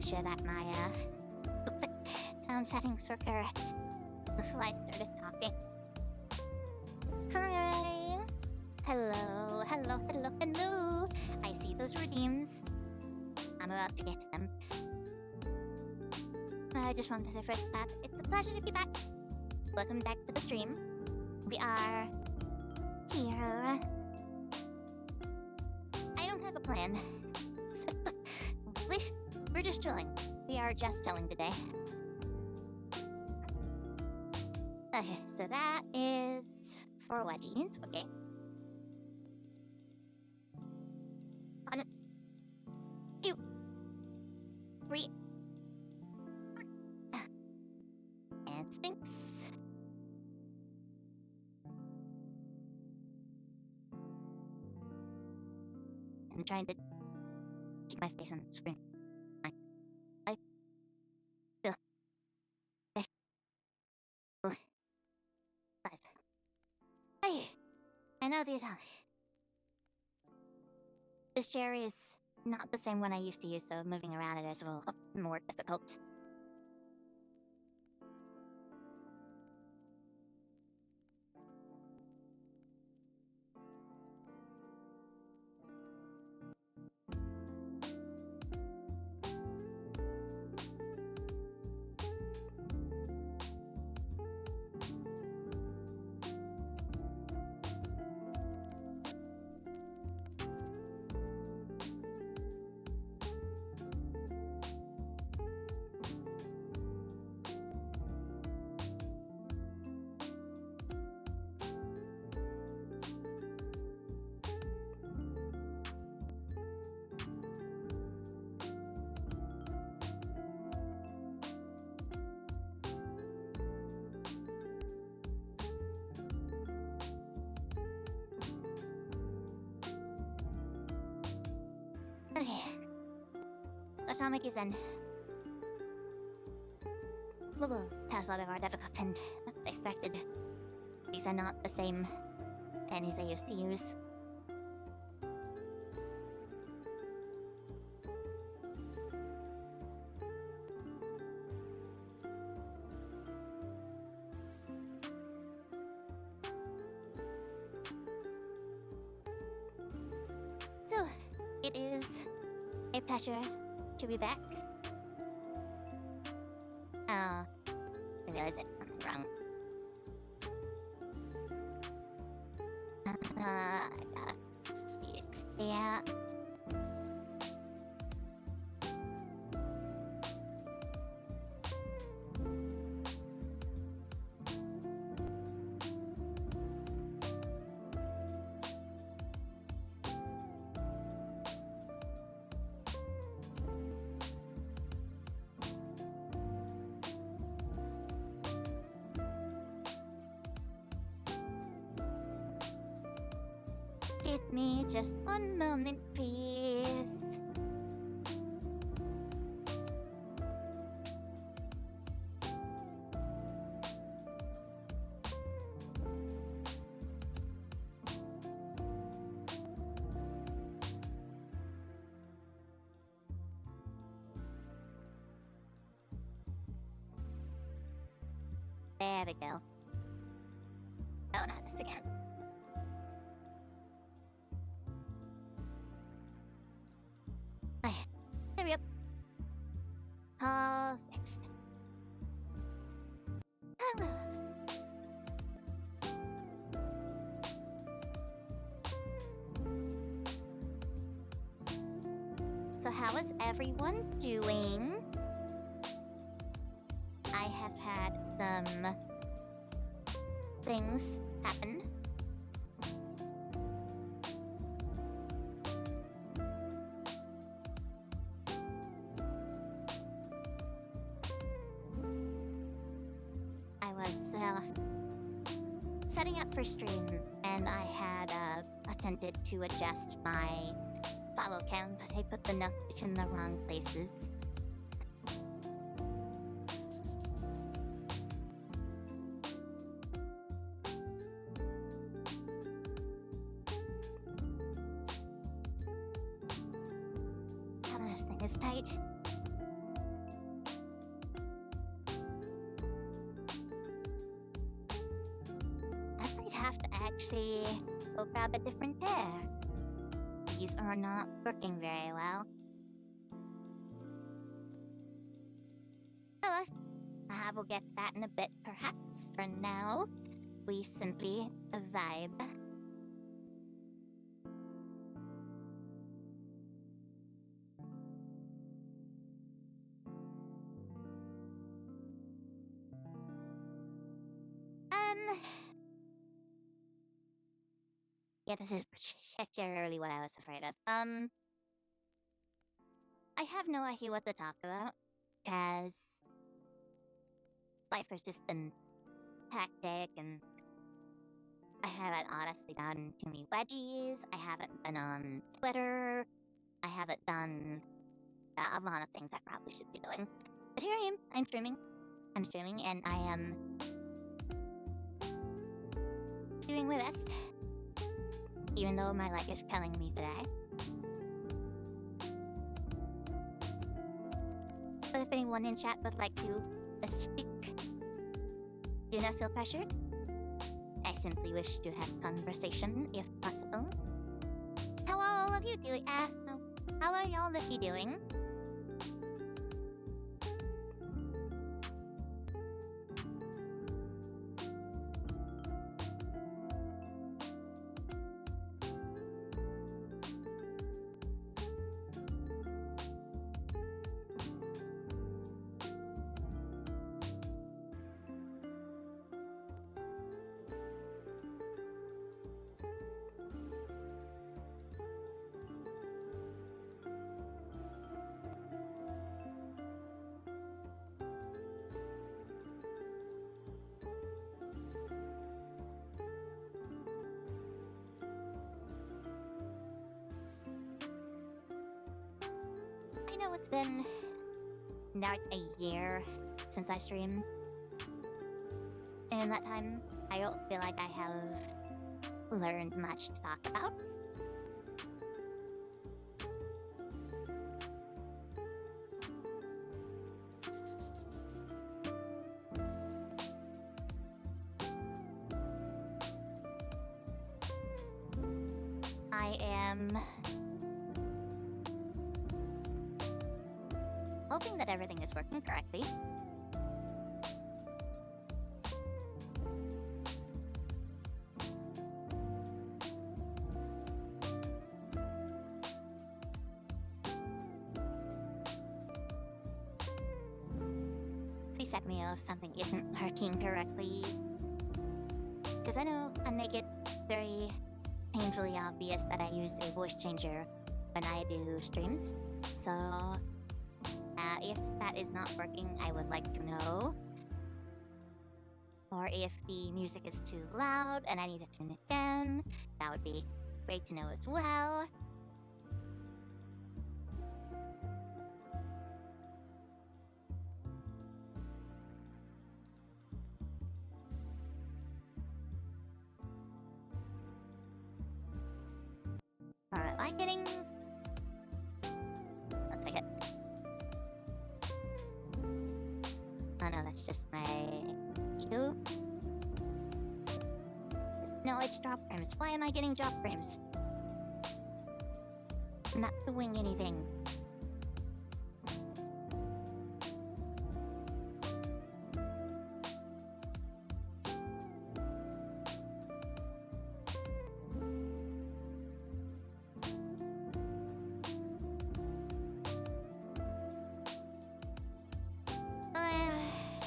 sure that my sound settings were correct before I started talking. Hooray! Hello, hello, hello, hello! I see those redeems. I'm about to get to them. I just wanted to say first that it's a pleasure to be back. Welcome back to the stream. We are here. I don't have a plan. We're just chilling. We are just chilling today. Okay, so that is for wedgies. Okay. 1, 2, 3. And Sphinx. I'm trying to keep my face on the screen. I know this chair is not the same one I used to use, so moving around it is a little more difficult. Okay. Atomic is in. We'll pass a lot of our difficult and expected. These are not the same pennies I used to use. So, it is a pleasure to be back. Oh, I realized it. I'm wrong. I gotta fix that. Give me just one moment, please. There we go. Oh, not this again. Hurry up. All fixed. So how is everyone doing? I have had some things happen. Setting up for stream, and I had attempted to adjust my follow count, but I put the notes in the wrong places. God, this thing is tight. actually go grab a different pair. These are not working very well. Well, we'll get to that in a bit, perhaps. For now, we simply vibe. Yeah, this is particularly what I was afraid of. I have no idea what to talk about, because life has just been hectic, and I haven't honestly done too many wedgies. I haven't been on Twitter. I haven't done a lot of things I probably should be doing. But here I am. I'm streaming. And I am doing my best. Even though my leg is killing me today. But if anyone in chat would like to speak, do not feel pressured. I simply wish to have conversation if possible. How are all of you doing? How are all of you doing? I know it's been now a year since I streamed. And in that time, I don't feel like I have learned much to talk about. I am hoping that everything is working correctly. Please let me know if something isn't working correctly. Because I know I make it very painfully obvious that I use a voice changer when I do streams. So if that is not working, I would like to know. Or if the music is too loud and I need to turn it down, that would be great to know as well. Alright, am I getting... I'll take it. Oh no, that's just my CPU. No, it's drop frames. Why am I getting drop frames? I'm not doing anything.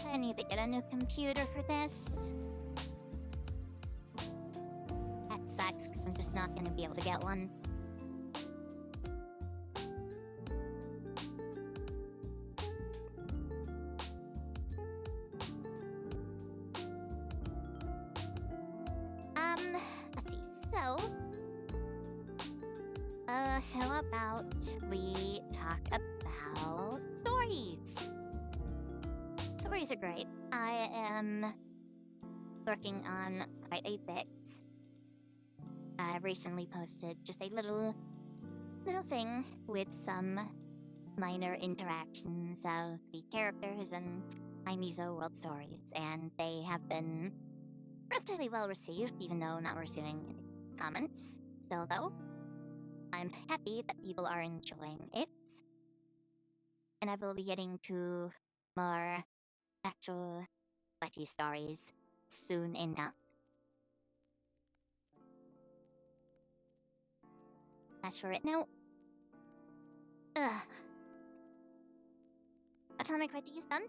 I need to get a new computer for this. That sucks, because I'm just not gonna be able to get one. Let's see, so... how about we talk about stories? Stories are great. I am working on quite a bit. I recently posted just a little thing with some minor interactions of the characters and my Mizo world stories, and they have been relatively well received, even though not receiving any comments. Still, though, I'm happy that people are enjoying it, and I will be getting to more actual Wedgie stories soon enough. As for it now, Atomic Wedgie is done.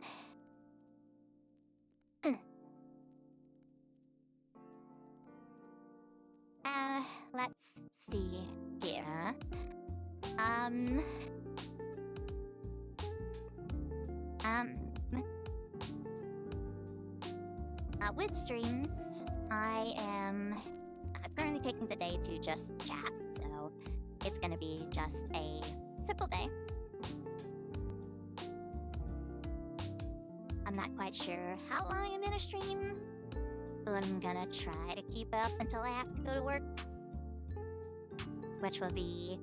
Let's see here. Um, with streams, I am currently taking the day to just chat, so it's gonna be just a simple day. I'm not quite sure how long I'm gonna stream, but I'm gonna try to keep up until I have to go to work, which will be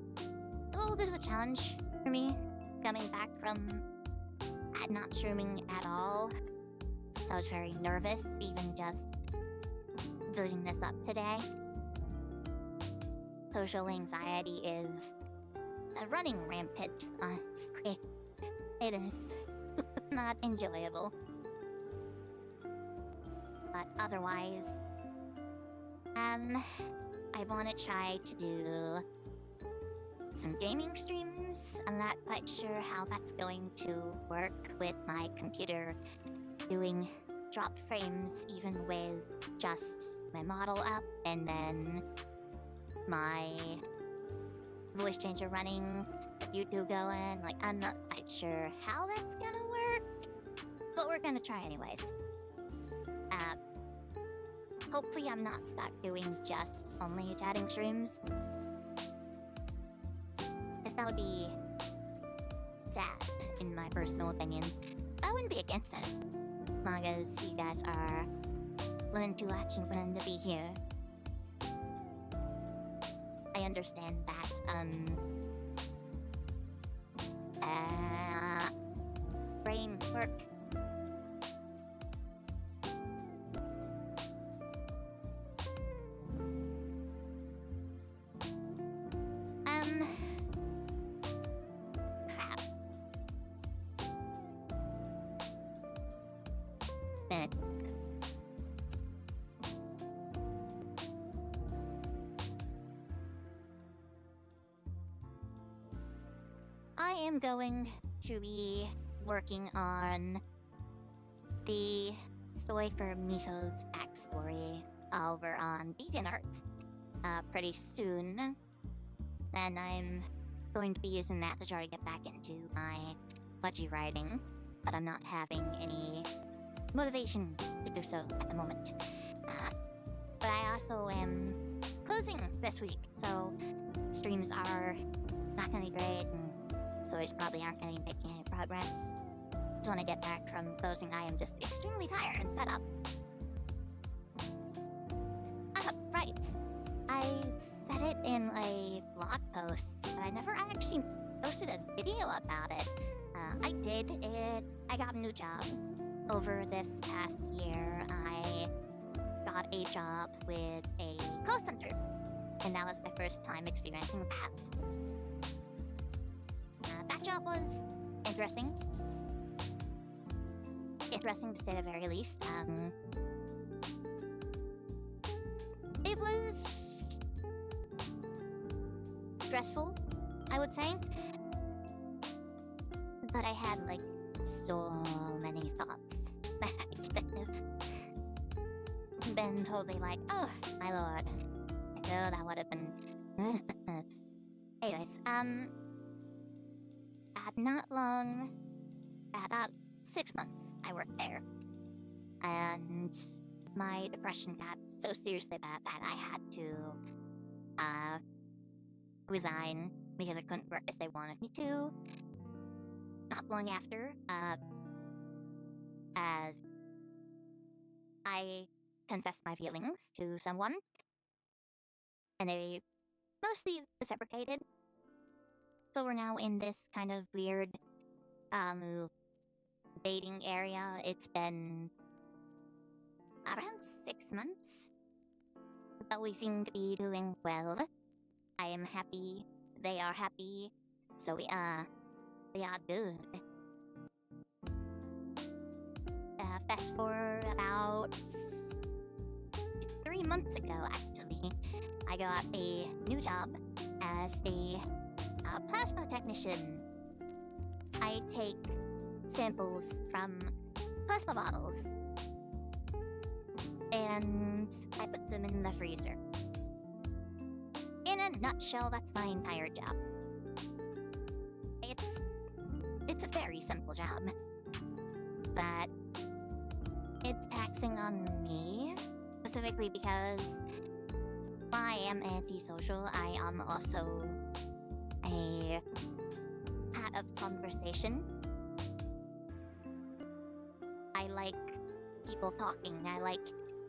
a little bit of a challenge for me, coming back from not streaming at all. So I was very nervous, even just building this up today. Social anxiety is running rampant, honestly. It is not enjoyable. But otherwise, I want to try to do some gaming streams. I'm not quite sure how that's going to work with my computer doing dropped frames, even with just my model up and then my voice changer running, YouTube going. Like, I'm not quite sure how that's gonna work, but we're gonna try anyways. Hopefully I'm not stuck doing just only chatting streams, because that would be sad, in my personal opinion. I wouldn't be against it, as long as you guys are willing to watch and willing to be here. I understand that, brain work. Crap. I am going to be working on the story for Mizo's backstory over on DeviantArt pretty soon. And I'm going to be using that to try to get back into my Wedgie writing, but I'm not having any motivation to do so at the moment. But I also am closing this week, so streams are not gonna be great, and stories probably aren't gonna be making any progress. Just when I get back from closing, I am just extremely tired and fed up. Right. I said it in a blog post, but I never actually posted a video about it. I did it. I got a new job over this past year. I got a job with a call center, and that was my first time experiencing that. That job was interesting. Interesting to say the very least. It was stressful, I would say. But I had, like, so many thoughts that I could have been totally like, oh, my lord. I know that would have been... Anyways, not long, about 6 months, I worked there. And my depression got so seriously bad that I had to resign because I couldn't work as they wanted me to. Not long after, as I confessed my feelings to someone, and they mostly reciprocated. So we're now in this kind of weird dating area. It's been around 6 months. But we seem to be doing well. I am happy. They are happy. So we are good. Fast forward about 3 months ago, actually, I got a new job as a plasma technician. I take samples from plasma bottles and I put them in the freezer. In a nutshell, that's my entire job. It's a very simple job, but it's taxing on me, specifically because I am antisocial. I am also a hat of conversation. I like people talking. I like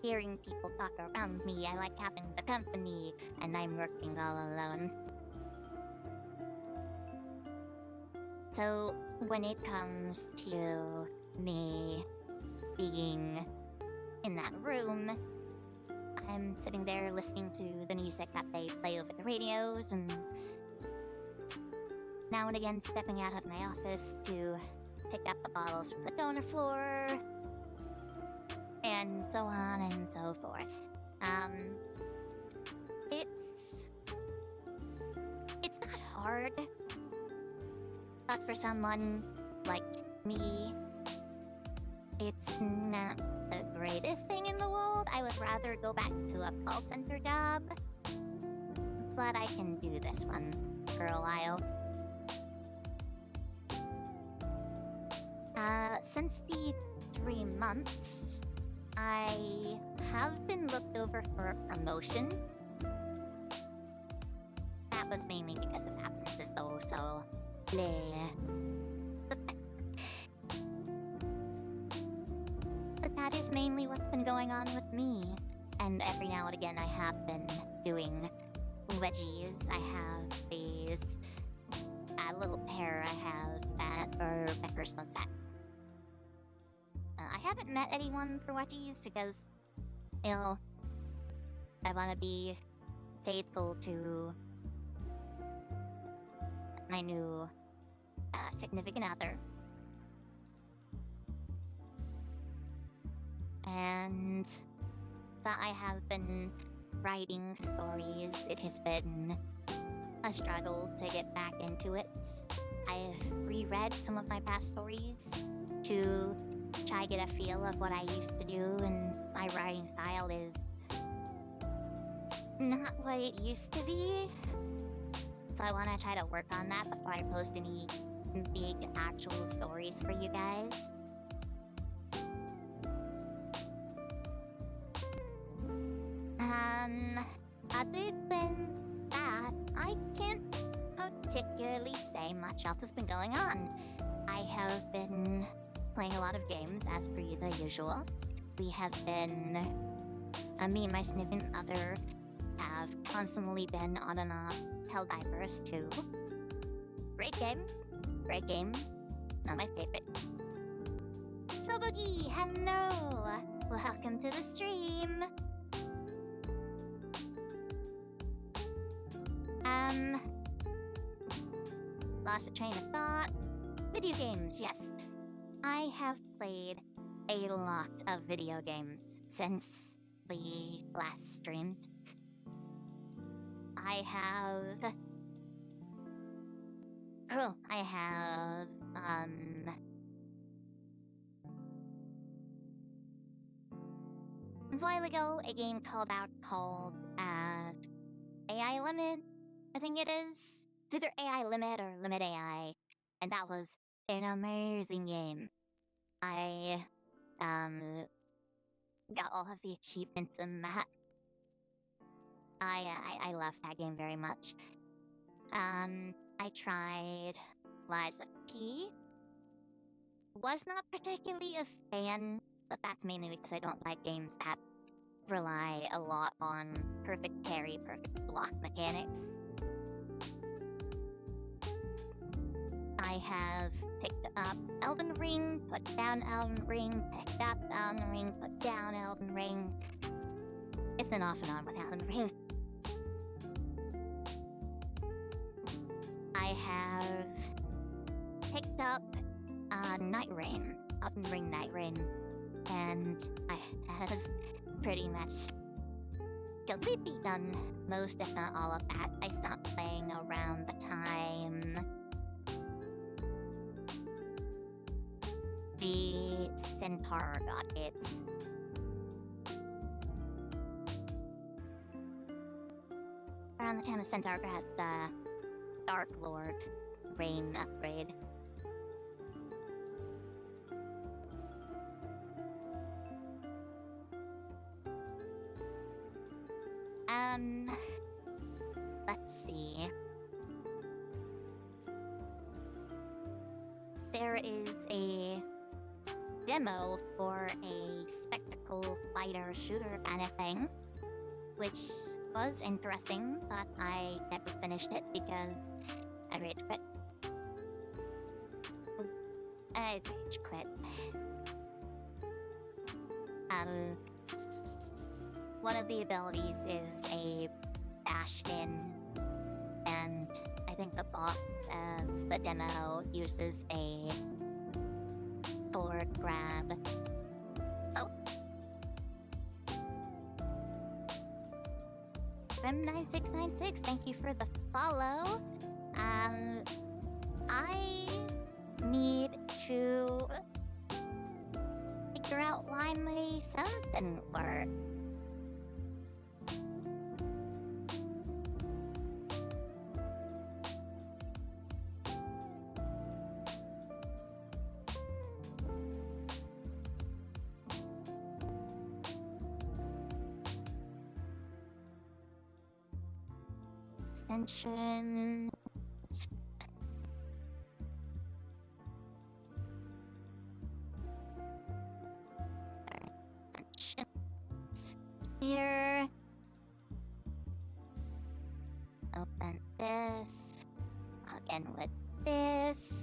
hearing people talk around me. I like having the company, and I'm working all alone. So when it comes to me being in that room, I'm sitting there listening to the music that they play over the radios, and now and again stepping out of my office to pick up the bottles from the donor floor, and so on and so forth. It's not hard, but for someone like me, it's not the greatest thing in the world. I would rather go back to a call center job, but I can do this one for a while. Since the 3 months, I have been looked over for a promotion. That was mainly because of absences though, so bleh. But that is mainly what's been going on with me. And every now and again I have been doing wedgies. I have these little pair I have that are my personal set. I haven't met anyone for wedgies because, you know, I want to be faithful to my new significant other. And but I have been writing stories. It has been a struggle to get back into it. I've reread some of my past stories to try to get a feel of what I used to do, and my writing style is not what it used to be. So I want to try to work on that before I post any big actual stories for you guys. Other than that, I can't particularly say much else has been going on. I have been playing a lot of games as per the usual. We have been, me and my significant other have constantly been on and off Helldivers 2. Great game, not my favorite. So Boogie, hello! Welcome to the stream! Lost the train of thought. Video games, yes. I have played a lot of video games since we last streamed. I have a while ago a game called AI Limit, I think it is. It's either AI Limit or Limit AI, and that was an amazing game. I got all of the achievements in that. I love that game very much. I tried Lies of P. Was not particularly a fan, but that's mainly because I don't like games that rely a lot on perfect parry, perfect block mechanics. I have picked up Elden Ring, put down Elden Ring, picked up Elden Ring, put down Elden Ring. It's been off and on with Elden Ring. I have picked up Night Rain, Elden Ring Night Rain, and I have pretty much completely done most, if not all of that. I stopped playing around the time the Centaur got its around the time the Centaur got the Dark Lord Rain upgrade. Let's see. There is a demo for a spectacle fighter shooter kind of thing, which was interesting, but I never finished it because I rage quit. I rage quit. One of the abilities is a dash in, and I think the boss of the demo uses a forward grab. Oh. Fem9696, thank you for the follow. I need to figure out why my sounds didn't work. Extension. Here. Open this. Again with this.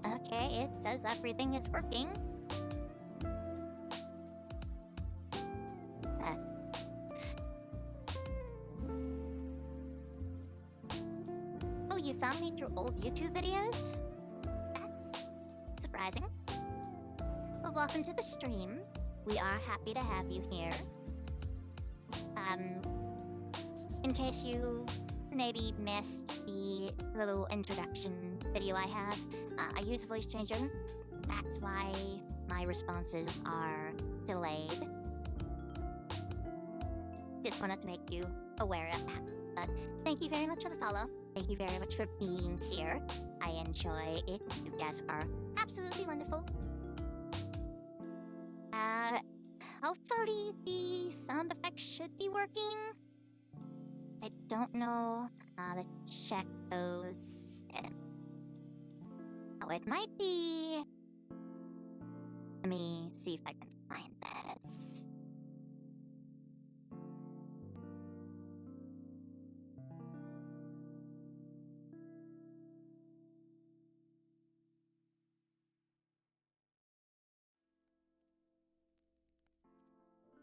Okay, it says everything is working. Oh, you found me through old YouTube videos? That's surprising. Well, welcome to the stream. We are happy to have you here. In case you maybe missed the little introduction video I have, I use a voice changer. That's why my responses are delayed. Just wanted to make you aware of that. But thank you very much for the follow. Thank you very much for being here. I enjoy it. You guys are absolutely wonderful. Hopefully the sound effects should be working. I don't know how to check those. Oh, it might be. Let me see if I can find this.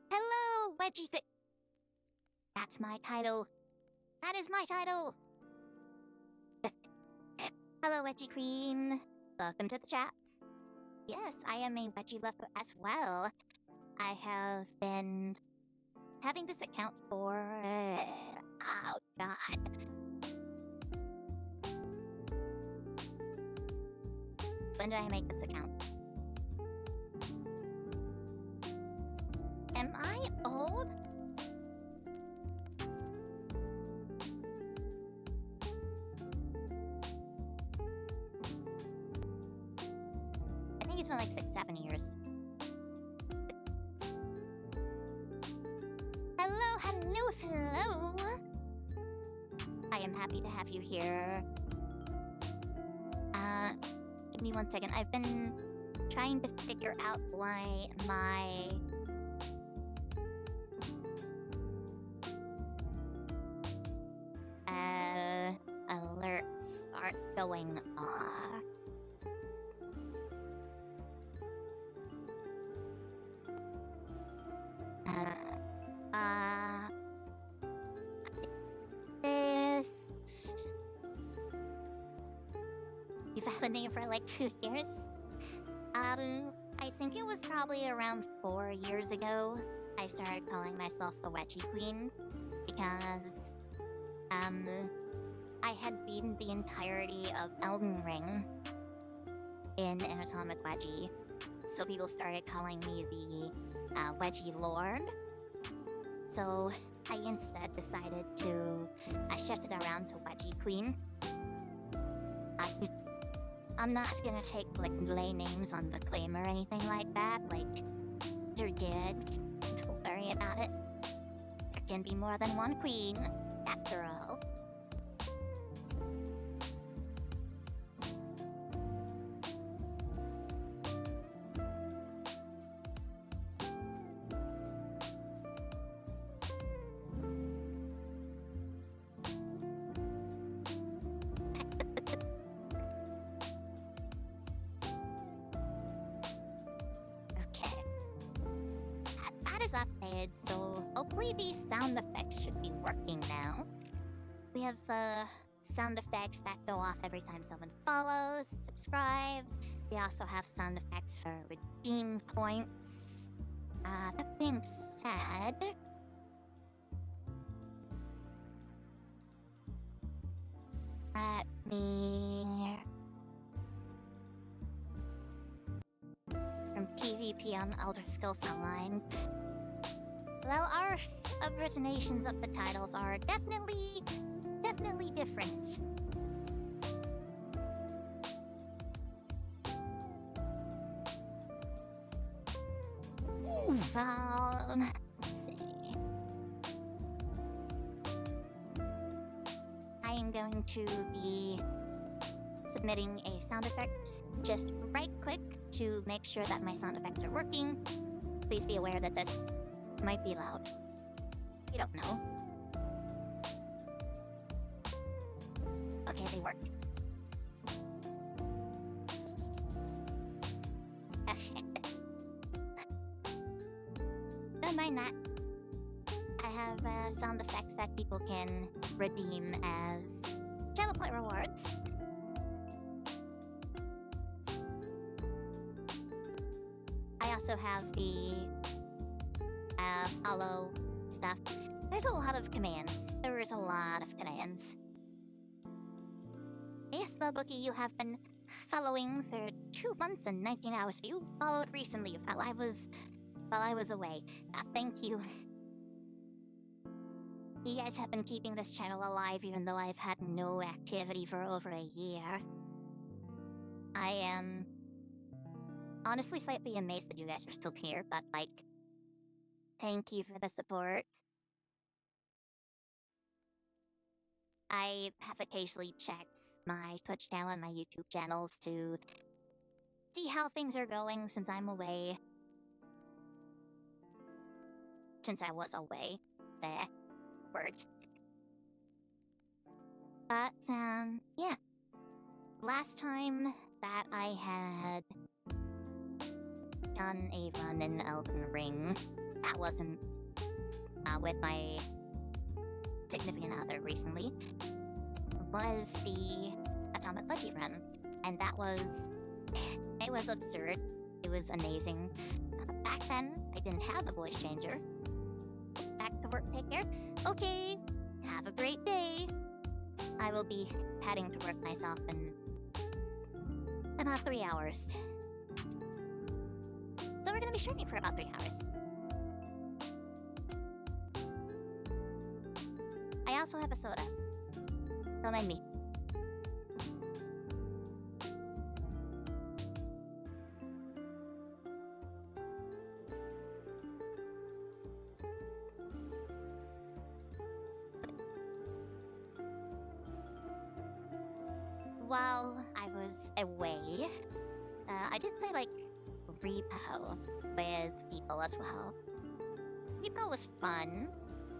Hello, Wedgie Queen. That's my title. That is my title. Hello, Wedgie Queen. Welcome to the chats. Yes, I am a Wedgie lover as well. I have been having this account for... oh, God. When did I make this account? Am I old? I think it's been like 6-7 years. Hello, hello, hello! happy to have you here. Give me 1 second. I've been trying to figure out why my alerts aren't going off. This. You've had a name for like 2 years? I think it was probably around 4 years ago I started calling myself the Wedgie Queen because, I had beaten the entirety of Elden Ring in Anatomic Wedgie, so people started calling me the Wedgie Lord. So I instead decided to shift it around to Wedgie Queen. I'm not gonna take like lay names on the claim or anything like that. Like, you're good. Don't worry about it. There can be more than one queen, after all. Updated, so hopefully these sound effects should be working now. We have sound effects that go off every time someone follows, subscribes. We also have sound effects for redeem points. That being said, let me from PvP on Elder Skills Online. Well, our abbreviations of the titles are definitely different. Well, let's see. I am going to be submitting a sound effect just right quick to make sure that my sound effects are working. Please be aware that this might be loud. You don't know. Okay, they work. Don't mind that. I have sound effects that people can redeem as channel point rewards. I also have the follow stuff. There's a lot of commands. There is a lot of commands. Yes, the bookie you have been following for 2 months and 19 hours. You followed recently while I was away. Thank you. You guys have been keeping this channel alive even though I've had no activity for over a year. I am honestly slightly amazed that you guys are still here, but like, thank you for the support. I have occasionally checked my Twitch channel and my YouTube channels to see how things are going since I'm away. Since I was away. There. Words. But, yeah. Last time that I had done a run in Elden Ring, that wasn't with my significant other recently, was the Atomic Wedgie run. And that was... it was absurd. It was amazing. Back then, I didn't have the voice changer. Back to work, take care. Okay, have a great day. I will be heading to work myself in about 3 hours. So we're gonna be streaming for about 3 hours. I also have a soda. Don't mind me. while I was away, I did play like Repo with people as well. Repo was fun,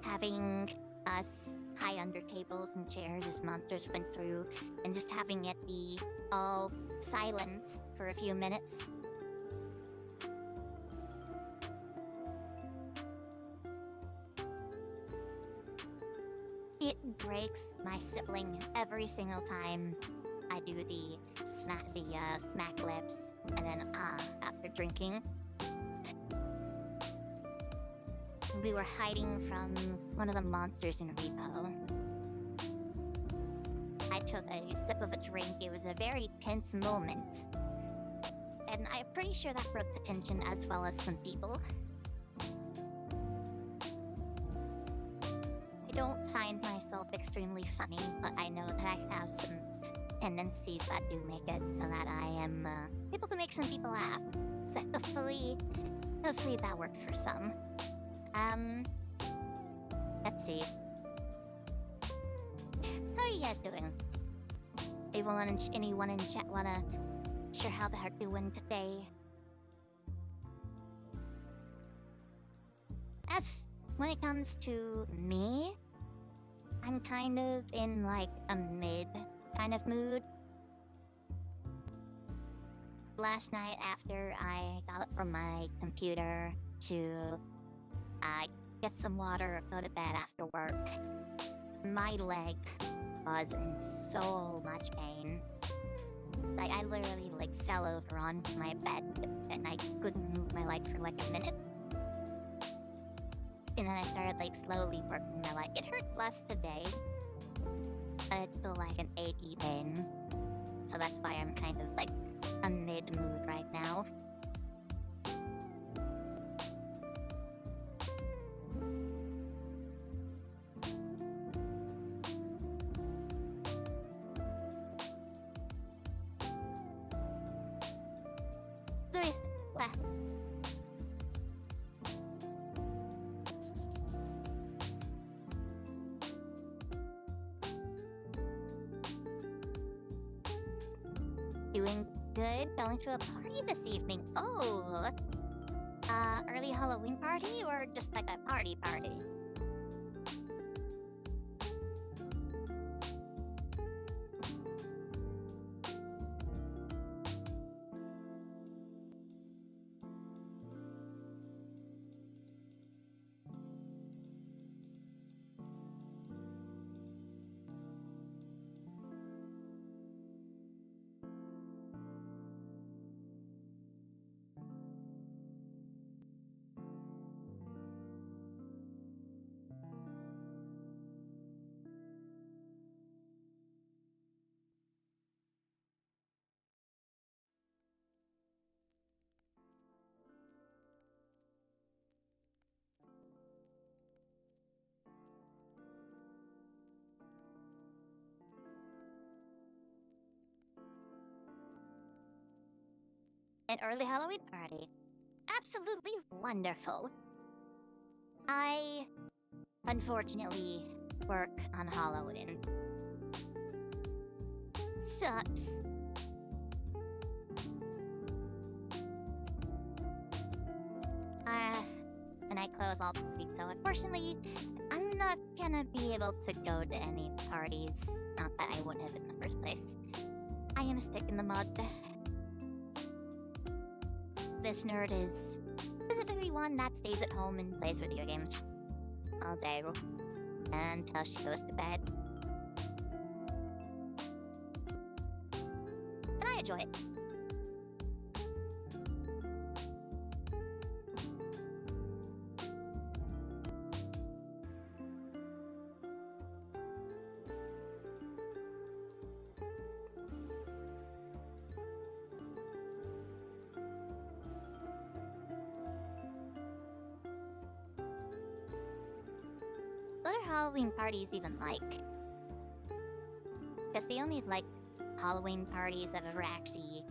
having us high under tables and chairs as monsters went through, and just having it be all silence for a few minutes. It breaks my sibling every single time I do the smack lips and then after drinking. We were hiding from one of the monsters in Repo. I took a sip of a drink. It was a very tense moment. And I'm pretty sure that broke the tension as well as some people. I don't find myself extremely funny, but I know that I have some tendencies that do make it so that I am able to make some people laugh. So hopefully that works for some. Let's see. How are you guys doing? Anyone in chat wanna share how they're doing today? As when it comes to me, I'm kind of in like a mid kind of mood. Last night after I got up from my computer to get some water, go to bed after work, my leg was in so much pain. Like I literally like fell over onto my bed and I couldn't move my leg for like a minute. And then I started like slowly working my leg. It hurts less today, but it's still like an achy pain. So that's why I'm kind of like a mid mood right now. Doing good. Going to a party this evening. Oh, early Halloween party or just like a party? An early Halloween party. Absolutely wonderful. I unfortunately work on Halloween. Sucks. And I close all this week, so unfortunately, I'm not gonna be able to go to any parties. Not that I would have in the first place. I am a stick in the mud. This nerd is specifically one that stays at home and plays video games all day until she goes to bed. And I enjoy it. What are Halloween parties even like? Because the only, like, Halloween parties I've ever actually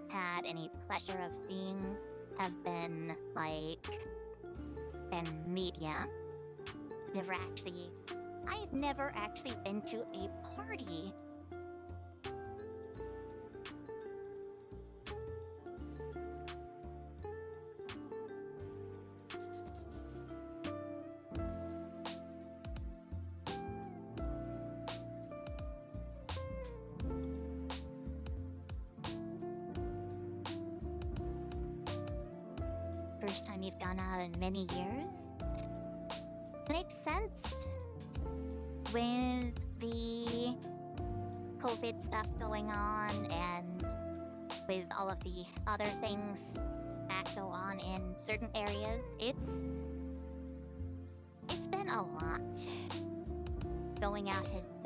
had any pleasure of seeing have been, like, in media. I've never actually been to a party. first time you've gone out in many years. It makes sense with the COVID stuff going on and with all of the other things that go on in certain areas. It's been a lot. Going out has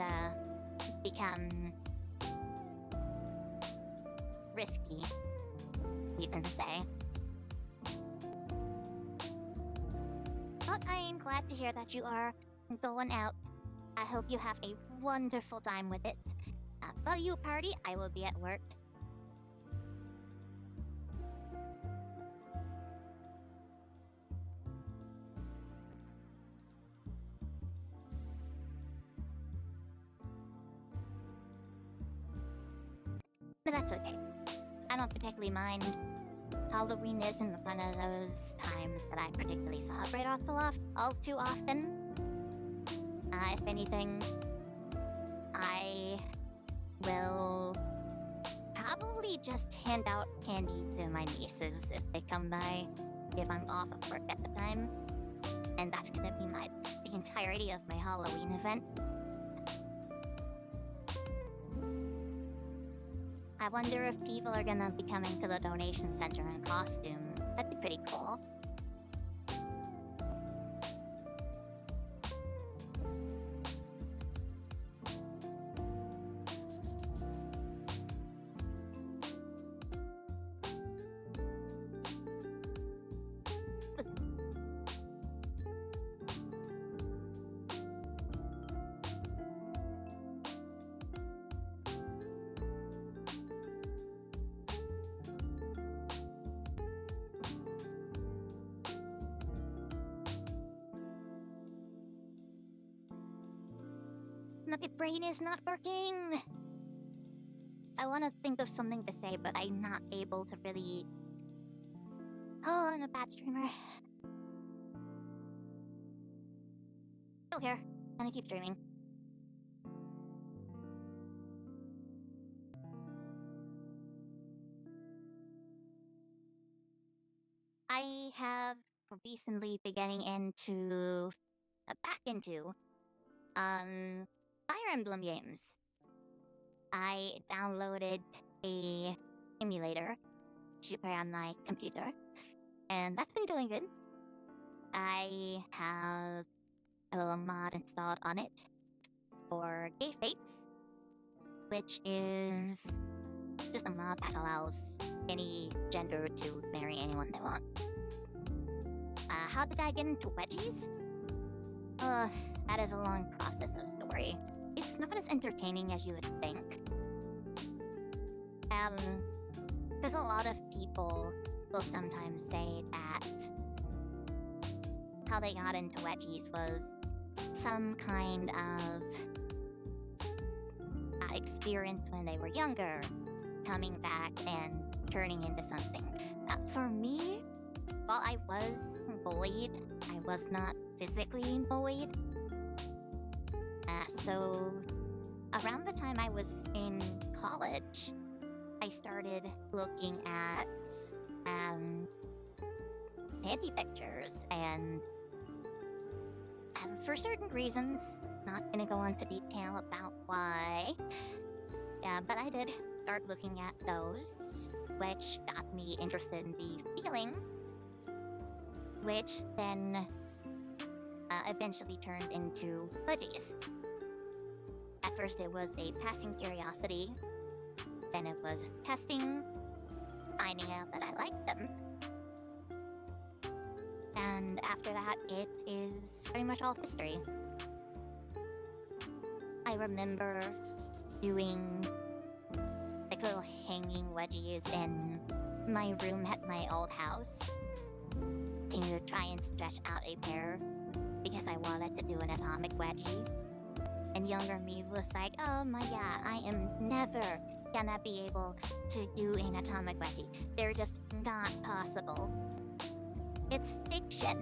become risky, you can say. But I am glad to hear that you are going out. I hope you have a wonderful time with it. While you party, I will be at work. But that's okay. I don't particularly mind. Halloween isn't one of those times that I particularly celebrate all too often. If anything, I will probably just hand out candy to my nieces if they come by, if I'm off of work at the time. And that's gonna be the entirety of my Halloween event. I wonder if people are gonna be coming to the donation center in costume. That'd be pretty cool. My brain is not working. I want to think of something to say, but I'm not able to really. Oh, I'm a bad streamer. Don't care. I'm gonna keep streaming. I have recently beginning into back into Fire Emblem games. I downloaded a emulator to play on my computer, and that's been going good. I have a little mod installed on it for Gay Fates, which is just a mod that allows any gender to marry anyone they want. How did I get into wedgies? That is a long process of story. It's not as entertaining as you would think. Because a lot of people will sometimes say that how they got into wedgies was some kind of experience when they were younger, coming back and turning into something. For me, while I was bullied, I was not physically bullied. So around the time I was in college, I started looking at panty pictures, and for certain reasons, not gonna go into detail about why, but I did start looking at those, which got me interested in the feeling, which then eventually turned into budgies. At first it was a passing curiosity, then it was testing, finding out that I liked them. And after that, it is pretty much all history. I remember doing like little hanging wedgies in my room at my old house to try and stretch out a pair because I wanted to do an atomic wedgie. And younger me was like, oh my god, I am never gonna be able to do an atomic wedgie. They're just not possible. It's fiction.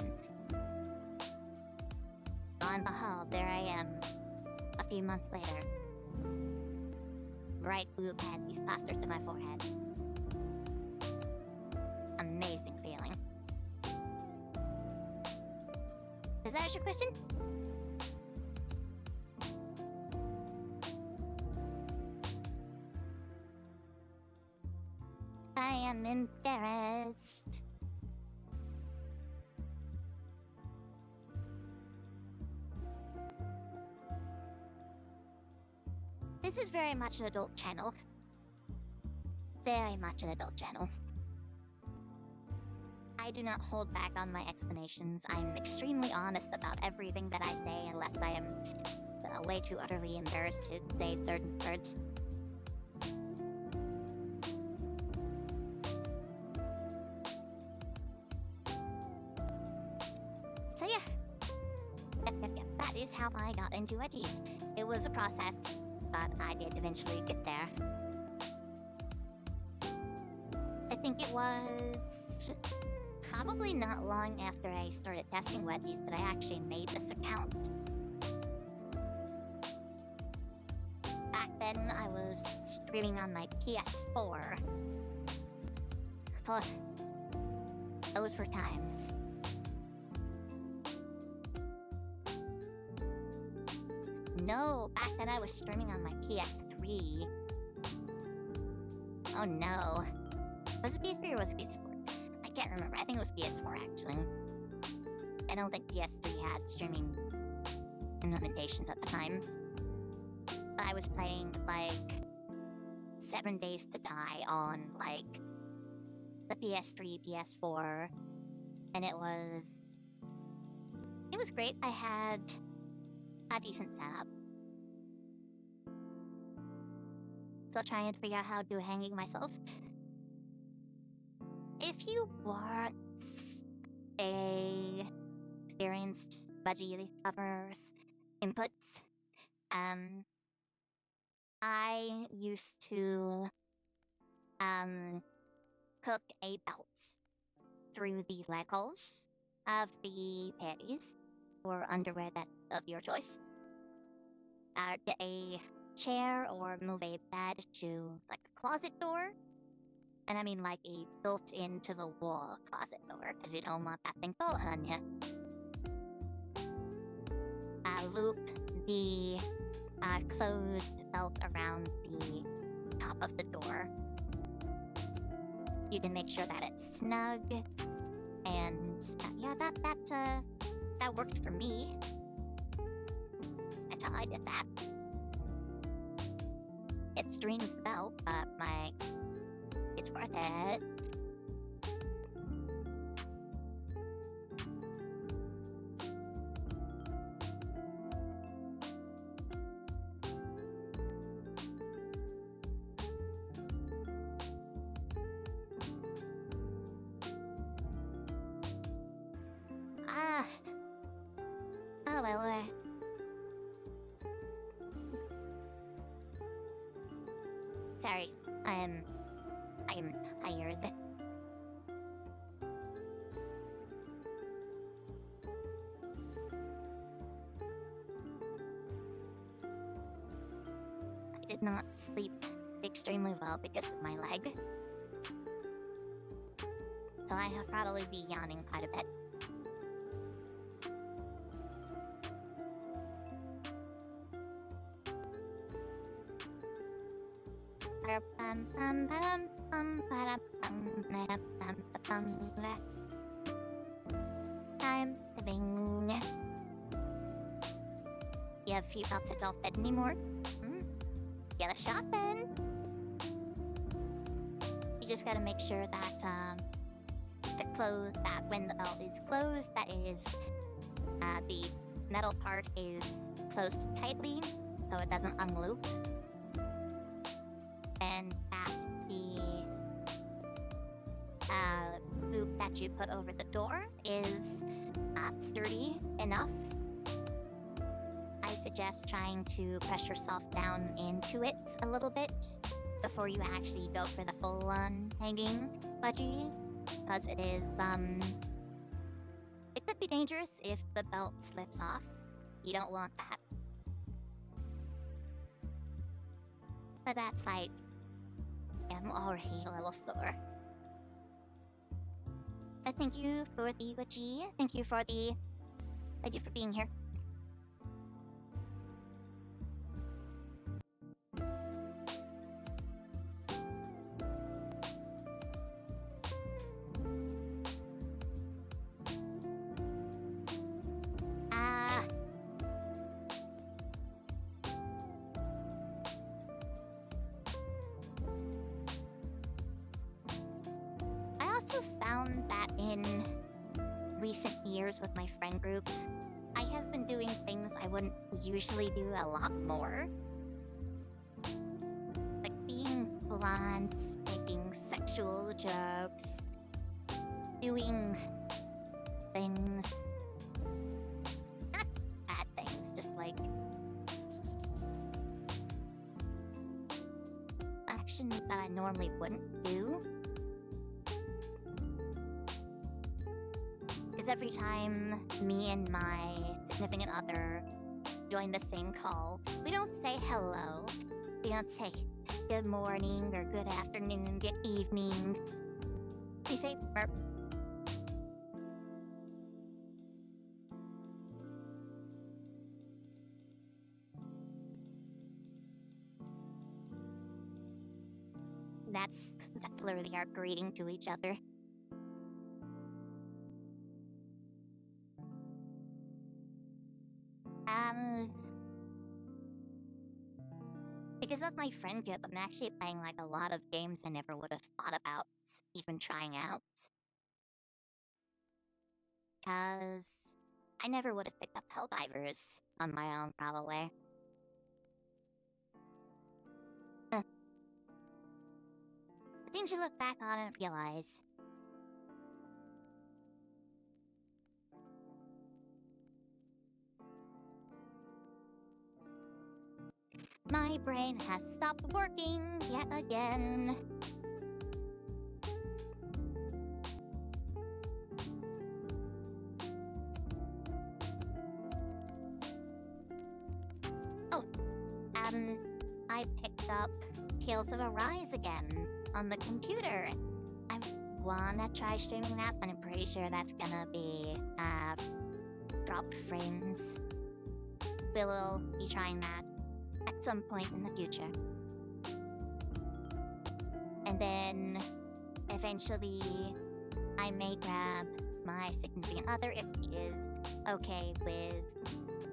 On the hall, there I am, a few months later. Bright blue panties plastered to my forehead. Amazing feeling. that your question? I am embarrassed. This is very much an adult channel. Very much an adult channel. I do not hold back on my explanations. I'm extremely honest about everything that I say unless I am way too utterly embarrassed to say certain words. So yeah. Yep. That is how I got into wedgies. It was a process, but I did eventually get there. I think it was probably not long after I started testing wedgies that I actually made this account. Back then, I was streaming on my PS4. Oh, those were times. No, back then I was streaming on my PS3. Oh no. Was it PS3 or was it PS4? I can't remember. I think it was PS4 actually. I don't think PS3 had streaming limitations at the time. I was playing like 7 Days to Die on like the PS3, PS4, and it was great. I had a decent setup. Still trying to figure out how to do hanging myself. If you want a experienced budgie lover's inputs, I used to hook a belt through the leg holes of the panties or underwear that of your choice. Get a chair or move a bed to like a closet door. And I mean like a built into the wall closet door, because you don't want that thing falling on you. Loop the closed belt around the top of the door. You can make sure that it's snug, and yeah, that worked for me. That's how I did that. It strings the belt, but it's worth it. Oh well, sorry, I am tired. I did not sleep extremely well because of my leg, so I have probably be yawning quite a bit. I'm sleeping. You have few belts that don't fit anymore? Get a shot then. You just gotta make sure that that when the belt is closed, that is the metal part is closed tightly so it doesn't unloop. And that the loop that you put over the door is sturdy enough. I suggest trying to press yourself down into it a little bit before you actually go for the full-on hanging budgie, because it could be dangerous if the belt slips off. You don't want that. But that's like, I'm already a little sore. But thank you for the wedgie. Thank you for the Thank you for being here. I also found that in recent years with my friend groups, I have been doing things I wouldn't usually do a lot more. Like being blunt, making sexual jokes, doing things. Not bad things, just like actions that I normally wouldn't do. Because every time me and my significant other join the same call, we don't say hello. We don't say good morning or good afternoon, good evening. We say burp. That's literally our greeting to each other. Because of my friend group, I'm actually playing like a lot of games I never would have thought about even trying out. Because I never would have picked up Helldivers on my own, probably. The things you look back on and realize. My brain has stopped working yet again. Oh, I picked up Tales of Arise again on the computer. I wanna try streaming that, but I'm pretty sure that's gonna be, dropped frames. We will be trying that at some point in the future. And then, eventually, I may grab my significant other if he is okay with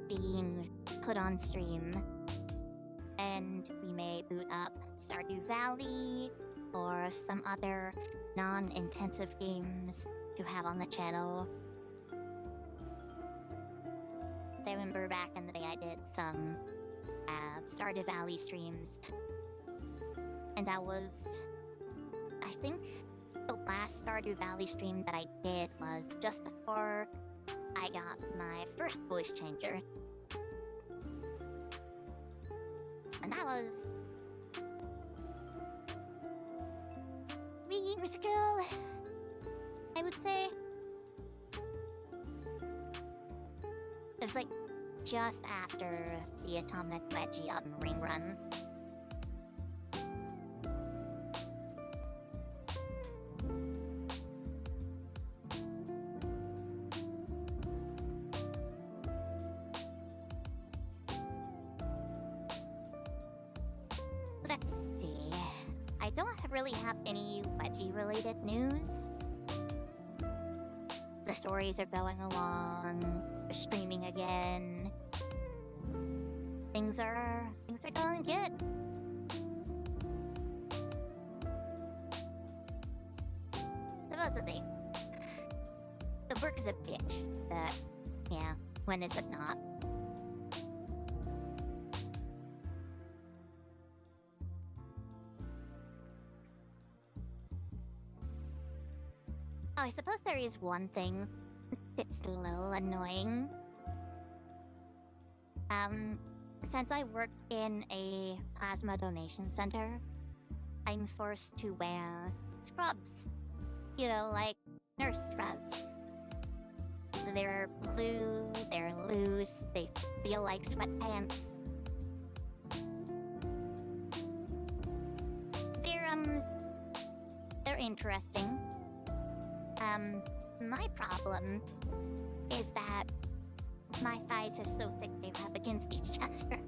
being put on stream. And we may boot up Stardew Valley or some other non-intensive games to have on the channel. I remember back in the day I did some Stardew Valley streams, and that was, I think, the last Stardew Valley stream that I did was just before I got my first voice changer, and that was 3 years ago, I would say. It was like just after the Atomic Wedgie on Ring Run. Let's see. I don't really have any Wedgie-related news. The stories are going along. We're streaming again. Things are going good. Supposedly. The work is a bitch, but yeah, when is it not? Oh, I suppose there is one thing that's a little annoying. Since I work in a plasma donation center, I'm forced to wear scrubs. You know, like nurse scrubs. They're blue, they're loose, they feel like sweatpants. They're interesting. My problem is that My thighs are so thick they rub against each other.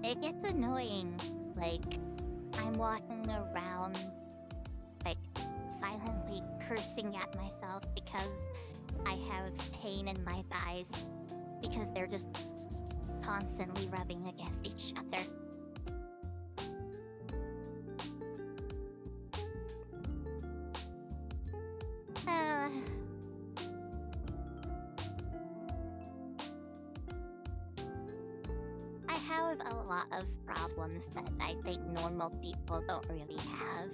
It gets annoying, like, I'm walking around, like, silently cursing at myself because I have pain in my thighs, because they're just constantly rubbing against each other. I have a lot of problems that I think normal people don't really have.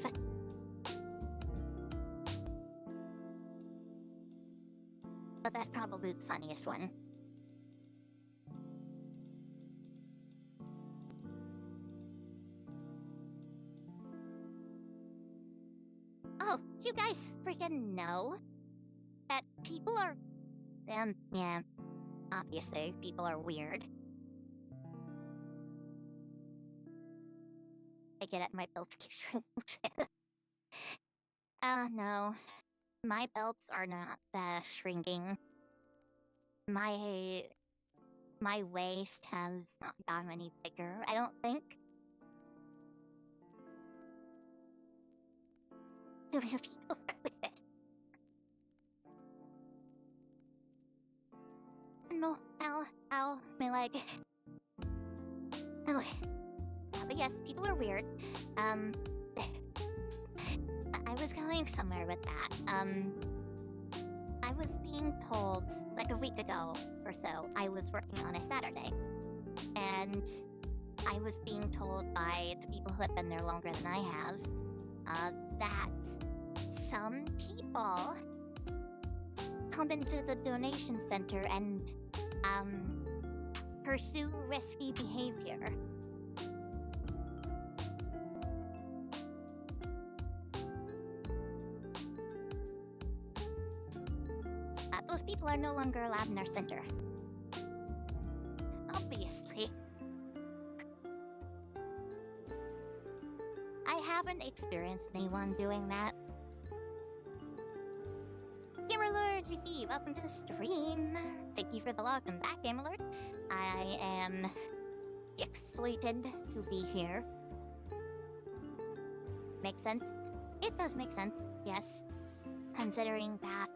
But that's probably the funniest one. Oh, did you guys freaking know that people are... yeah, obviously, people are weird. I get it, my belts keep shrinking. No. My belts are not shrinking. My waist has not gotten any bigger, I don't think. Do we have people with it? No, ow, my leg. Oh, but yes, people are weird. I was going somewhere with that. I was being told, like a week ago or so, I was working on a Saturday. And I was being told by the people who have been there longer than I have, that some people come into the donation center and, pursue risky behavior. Those people are no longer allowed in our center. Obviously. I haven't experienced anyone doing that. Gamerlord, welcome to the stream. Thank you for the welcome back, Gamerlord. I am excited to be here. Makes sense? It does make sense, yes. Considering that,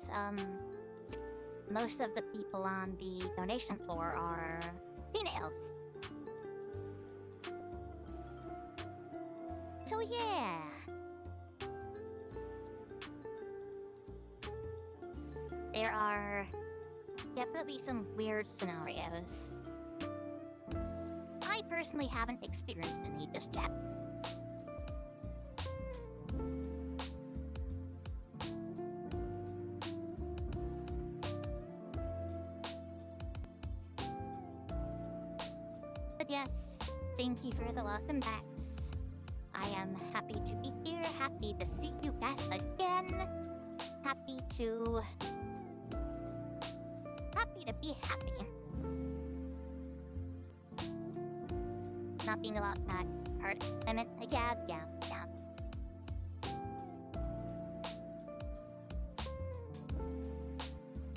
most of the people on the donation floor are females. So yeah. There are definitely some weird scenarios. I personally haven't experienced any just yet. But yes, thank you for the welcome backs. I am happy to be here, happy to see you guys again. Happy to be happy. Not being allowed that hard. I meant, yeah.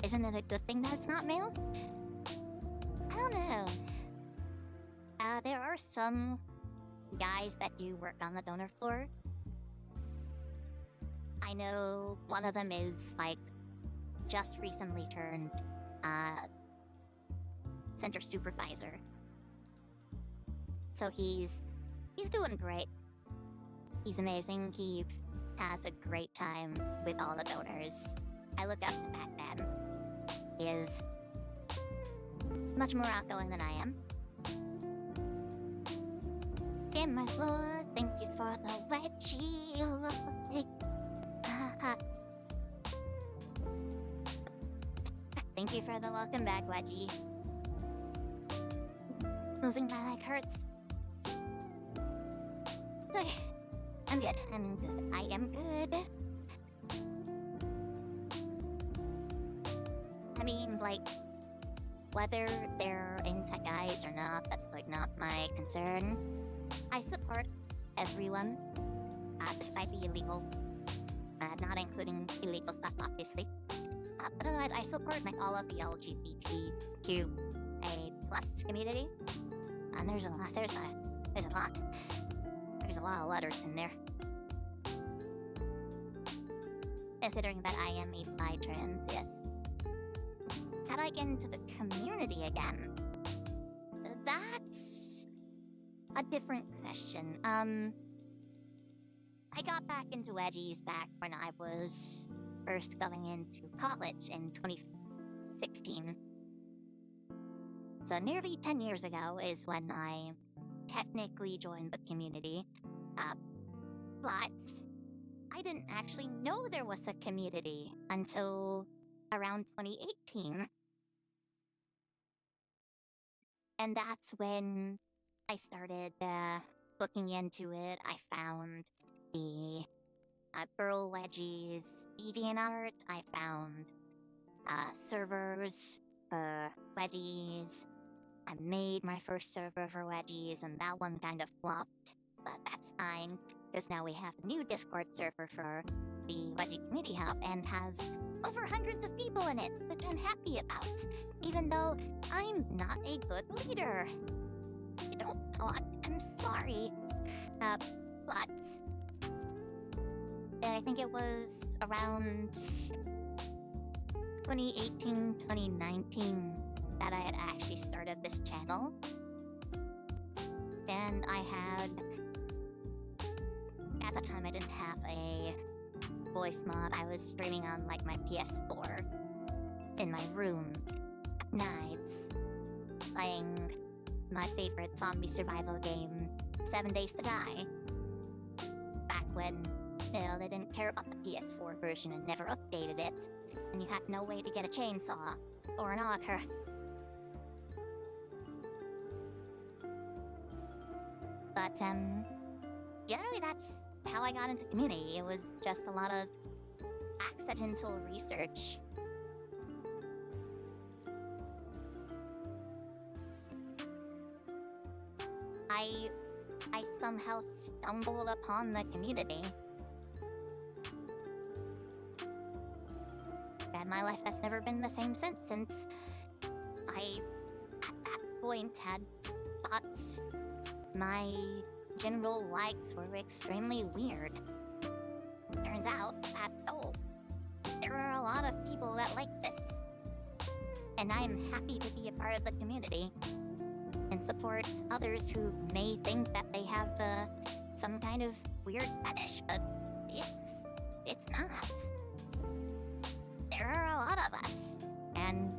Isn't it a good thing that it's not males? I don't know. There are some guys that do work on the donor floor. I know one of them is, like, just recently turned, center supervisor. So he's doing great. He's amazing. He has a great time with all the donors. I look up to that man. He is much more outgoing than I am. Okay, my lord, thank you for the wedgie. Thank you for the welcome back, Wedgie. Losing my leg hurts. Okay, I'm good. I am good. I mean, like, whether they're into guys or not, that's, like, not my concern. I support everyone. despite the illegal, not including illegal stuff, obviously. But otherwise, I support like all of the LGBTQA plus community. And there's a lot of letters in there. Considering that I am a bi-trans, yes. How do I get into the community again? That's a different question. I got back into Wedgies back when I was first going into college in 2016. So nearly 10 years ago is when I technically joined the community. But I didn't actually know there was a community until around 2018. And that's when I started looking into it. I found the Burl Wedgies DeviantArt. I found servers for Wedgies. I made my first server for Wedgies, and that one kind of flopped. But that's fine, because now we have a new Discord server for the Wedgie Community Hub, and has over hundreds of people in it, which I'm happy about, even though I'm not a good leader. You know, I'm sorry. But I think it was around 2018, 2019 that I had actually started this channel. And at the time I didn't have a voice mod. I was streaming on like my PS4 in my room at nights, playing my favorite zombie survival game, 7 Days to Die. Back when, they didn't care about the PS4 version and never updated it, and you had no way to get a chainsaw or an auger. But, generally that's how I got into community. It was just a lot of accidental research. I somehow stumbled upon the community. And my life has never been the same since I, at that point, had thought my general likes were extremely weird. Turns out that, there are a lot of people that like this. And I am happy to be a part of the community and support others who may think that they have some kind of weird fetish, but it's not. There are a lot of us, and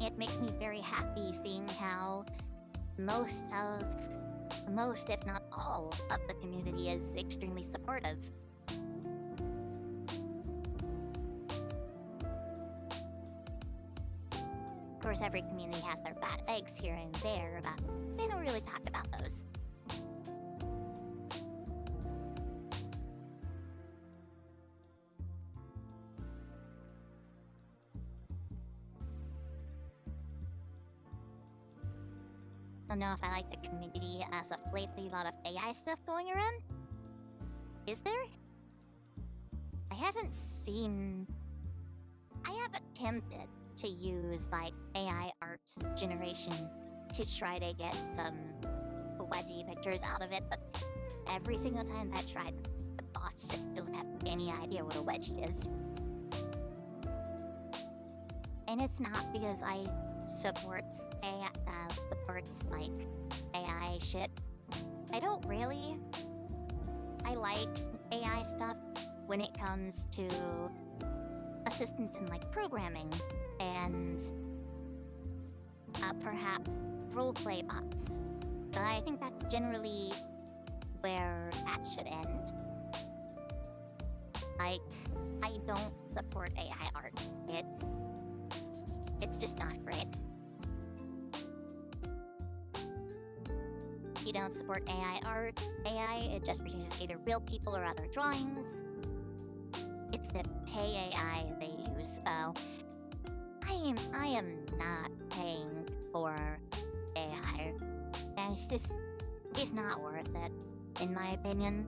it makes me very happy seeing how most, if not all, of the community is extremely supportive. Of course, every community has their bad eggs here and there, but they don't really talk about those. Don't know if I like the community as of lately. A lot of AI stuff going around. Is there? I have attempted to use like AI art generation to try to get some wedgie pictures out of it, but every single time I tried, the bots just don't have any idea what a wedgie is. And it's not because I supports like AI shit. I don't really. I like AI stuff when it comes to assistance in like programming and perhaps roleplay bots. But I think that's generally where that should end. Like, I don't support AI art. It's just not great. You don't support AI art. It just produces either real people or other drawings. It's the pay AI they use. So I am not paying for AI. And it's not worth it, in my opinion.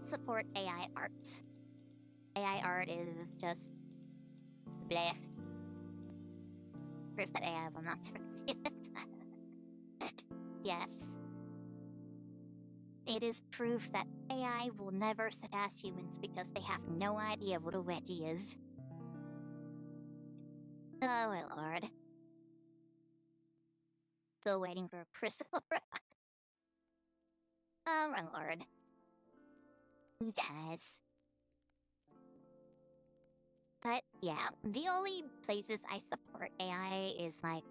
don't support AI art. AI art is just bleh. Proof that AI will not succeed. Yes. It is proof that AI will never surpass humans because they have no idea what a wedgie is. Oh my lord. Still waiting for a Priscilla. Oh my lord. Yes. But yeah, the only places I support AI is like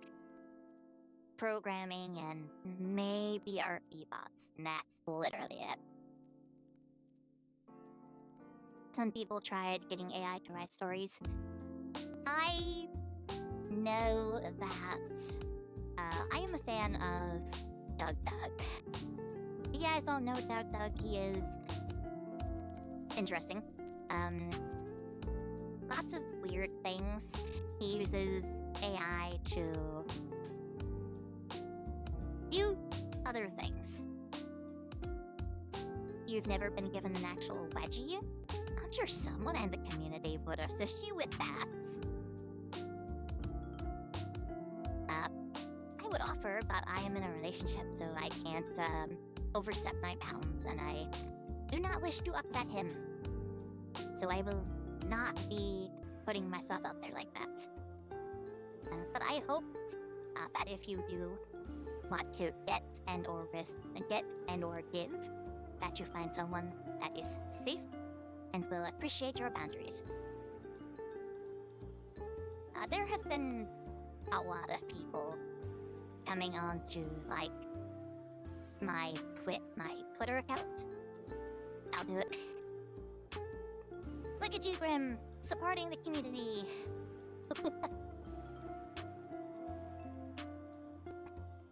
programming and maybe RP bots. And that's literally it. Some people tried getting AI to write stories. I know that I am a fan of Doug. If you guys don't know Doug, he is interesting. Lots of weird things. He uses AI to do other things. You've never been given an actual wedgie? I'm sure someone in the community would assist you with that. I would offer, but I am in a relationship, so I can't overstep my bounds, and I do not wish to upset him. So I will not be putting myself out there like that. But I hope that if you do want to get and or give, that you find someone that is safe and will appreciate your boundaries. There have been a lot of people coming on to like my Twitter account. I'll do it. Look at you, Grim, supporting the community.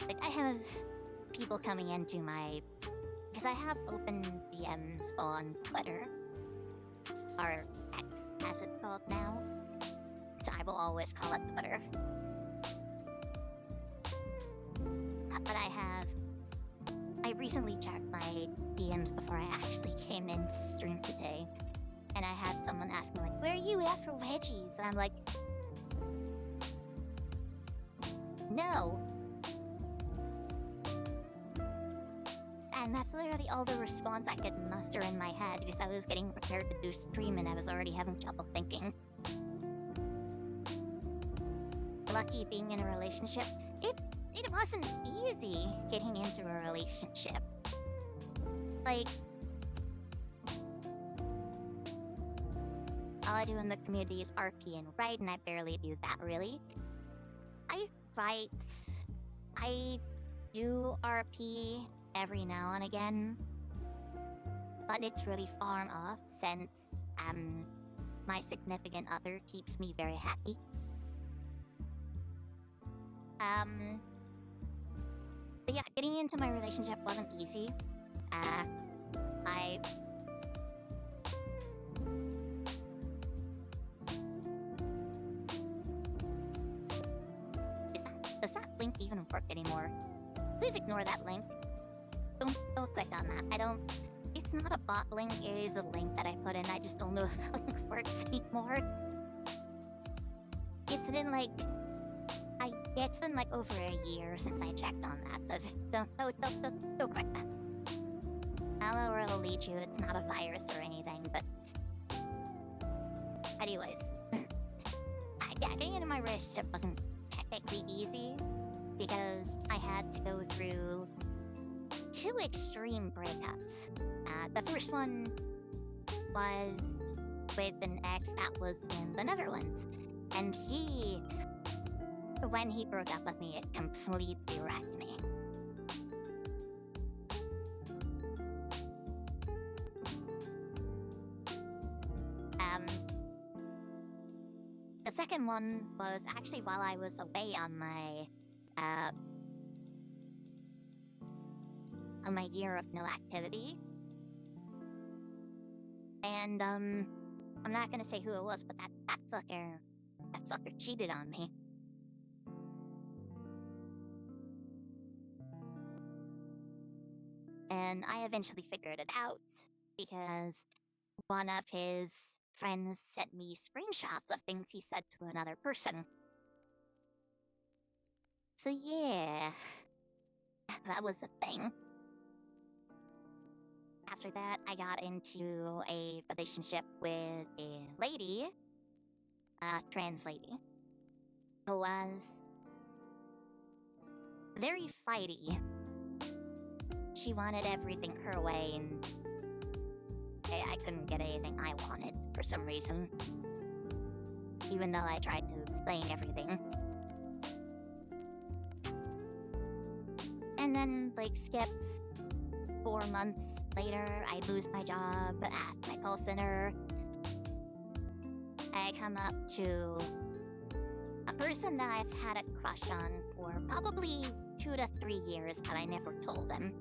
Like, I have people coming into my... Because I have open DMs on Twitter. Or X, as it's called now. So I will always call it Twitter. But I recently checked my DMs before I actually came in to stream today. And I had someone ask me, like, where are you at for wedgies? And I'm like... No. And that's literally all the response I could muster in my head because I was getting prepared to do stream and I was already having trouble thinking. Lucky being in a relationship. It wasn't easy getting into a relationship. Like, all I do in the community is RP and write, and I barely do that, really. I write. I do RP every now and again. But it's really far off since, my significant other keeps me very happy. But yeah, getting into my relationship wasn't easy. Does that link even work anymore? Please ignore that link. Don't click on that. It's not a bot link, it is a link that I put in. I just don't know if the link works anymore. It's been like over a year since I checked on that, so don't click that. I don't know where it'll lead you, it's not a virus or anything, but... Anyways. Yeah, getting into my relationship wasn't technically easy, because I had to go through 2 extreme breakups. The first one was with an ex that was in the Netherlands, and when he broke up with me, it completely wrecked me. The second one was actually while I was away on my year of no activity. And, I'm not gonna say who it was, but that fucker cheated on me. And I eventually figured it out, because one of his friends sent me screenshots of things he said to another person. So yeah, that was a thing. After that, I got into a relationship with a lady, a trans lady, who was very fighty. She wanted everything her way, and I couldn't get anything I wanted for some reason. Even though I tried to explain everything. And then, skip 4 months later, I lose my job at my call center. I come up to a person that I've had a crush on for probably 2 to 3 years, but I never told him.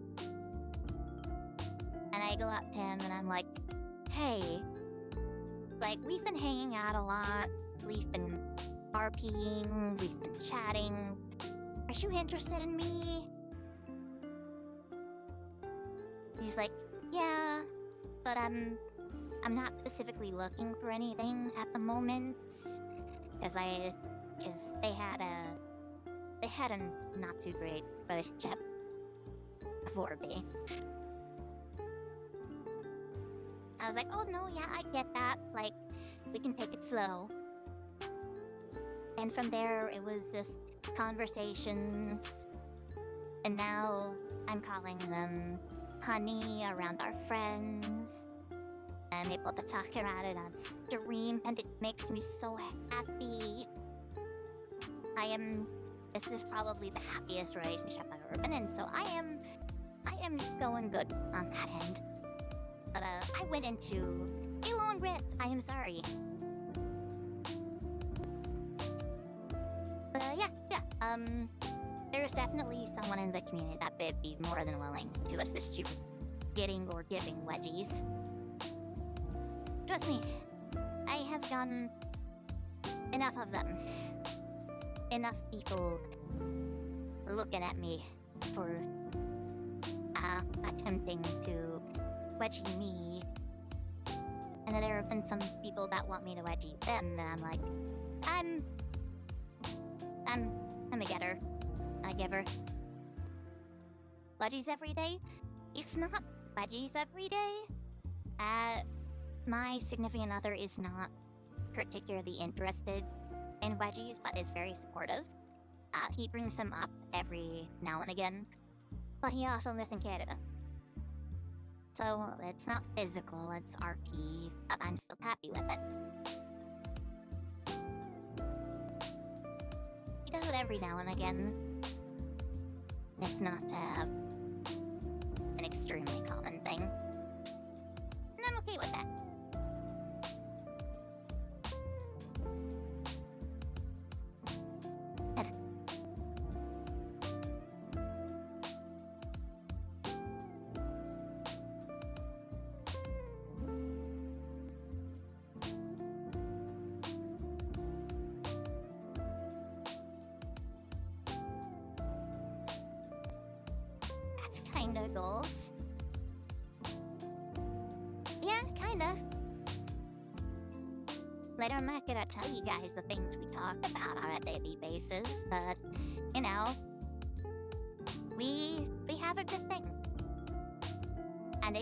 And I go up to him and I'm like, hey, we've been hanging out a lot, we've been RPing, we've been chatting. Are you interested in me? He's like, yeah, but I'm not specifically looking for anything at the moment, because they had a not too great relationship before me. I was like, oh no, yeah, I get that. We can take it slow. And from there, it was just conversations. And now I'm calling them honey around our friends. I'm able to talk about it on stream, and it makes me so happy. This is probably the happiest relationship I've ever been in, so I am going good on that end. But I went into a long rant. I am sorry. But yeah. There's definitely someone in the community that would be more than willing to assist you getting or giving wedgies. Trust me, I have gotten enough of them. Enough people looking at me for attempting to wedgie me. And then there have been some people that want me to wedgie them, and I'm like, I'm a getter. A giver. Wedgies every day? It's not wedgies every day. My significant other is not particularly interested in wedgies, but is very supportive. He brings them up every now and again, but he also lives in Canada. So it's not physical, it's RP, but I'm still happy with it. He does it every now and again. It's not an extremely common thing. And I'm okay with that. That's kinda goals. Yeah, kinda. Later, I'm not gonna tell you guys the things we talk about on a daily basis, but, we have a good thing. And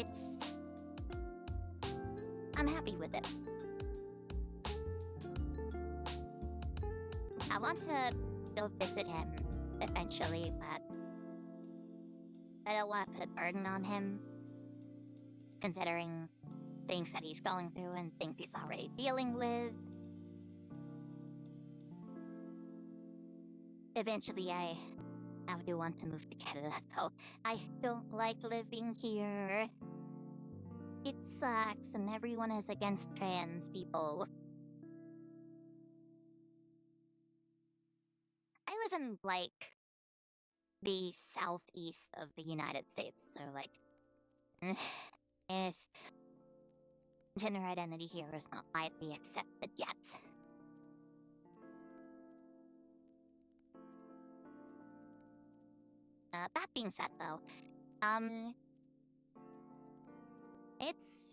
I'm happy with it. I want to go visit him eventually, but I don't want to put a burden on him, considering things that he's going through and things he's already dealing with. Eventually, I do want to move to Canada, though. I don't like living here. It sucks, and everyone is against trans people. I live in, the southeast of the United States, so, gender identity here is not widely accepted yet. That being said, though, It's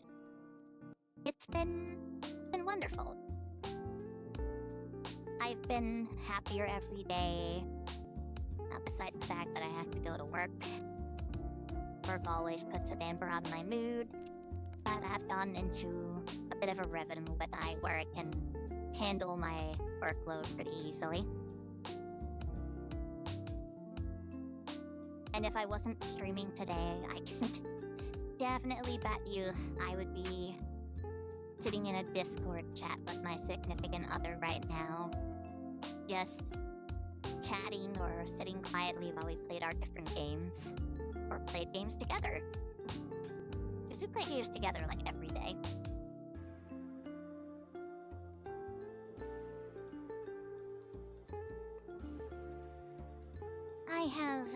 it's been wonderful. I've been happier every day. Besides the fact that I have to go to work. Work always puts a damper on my mood, but I've gotten into a bit of a rhythm with I where I can handle my workload pretty easily. And if I wasn't streaming today, I can definitely bet you I would be sitting in a Discord chat with my significant other right now, just chatting or sitting quietly while we played our different games, or played games together. Because we play games together like every day. I have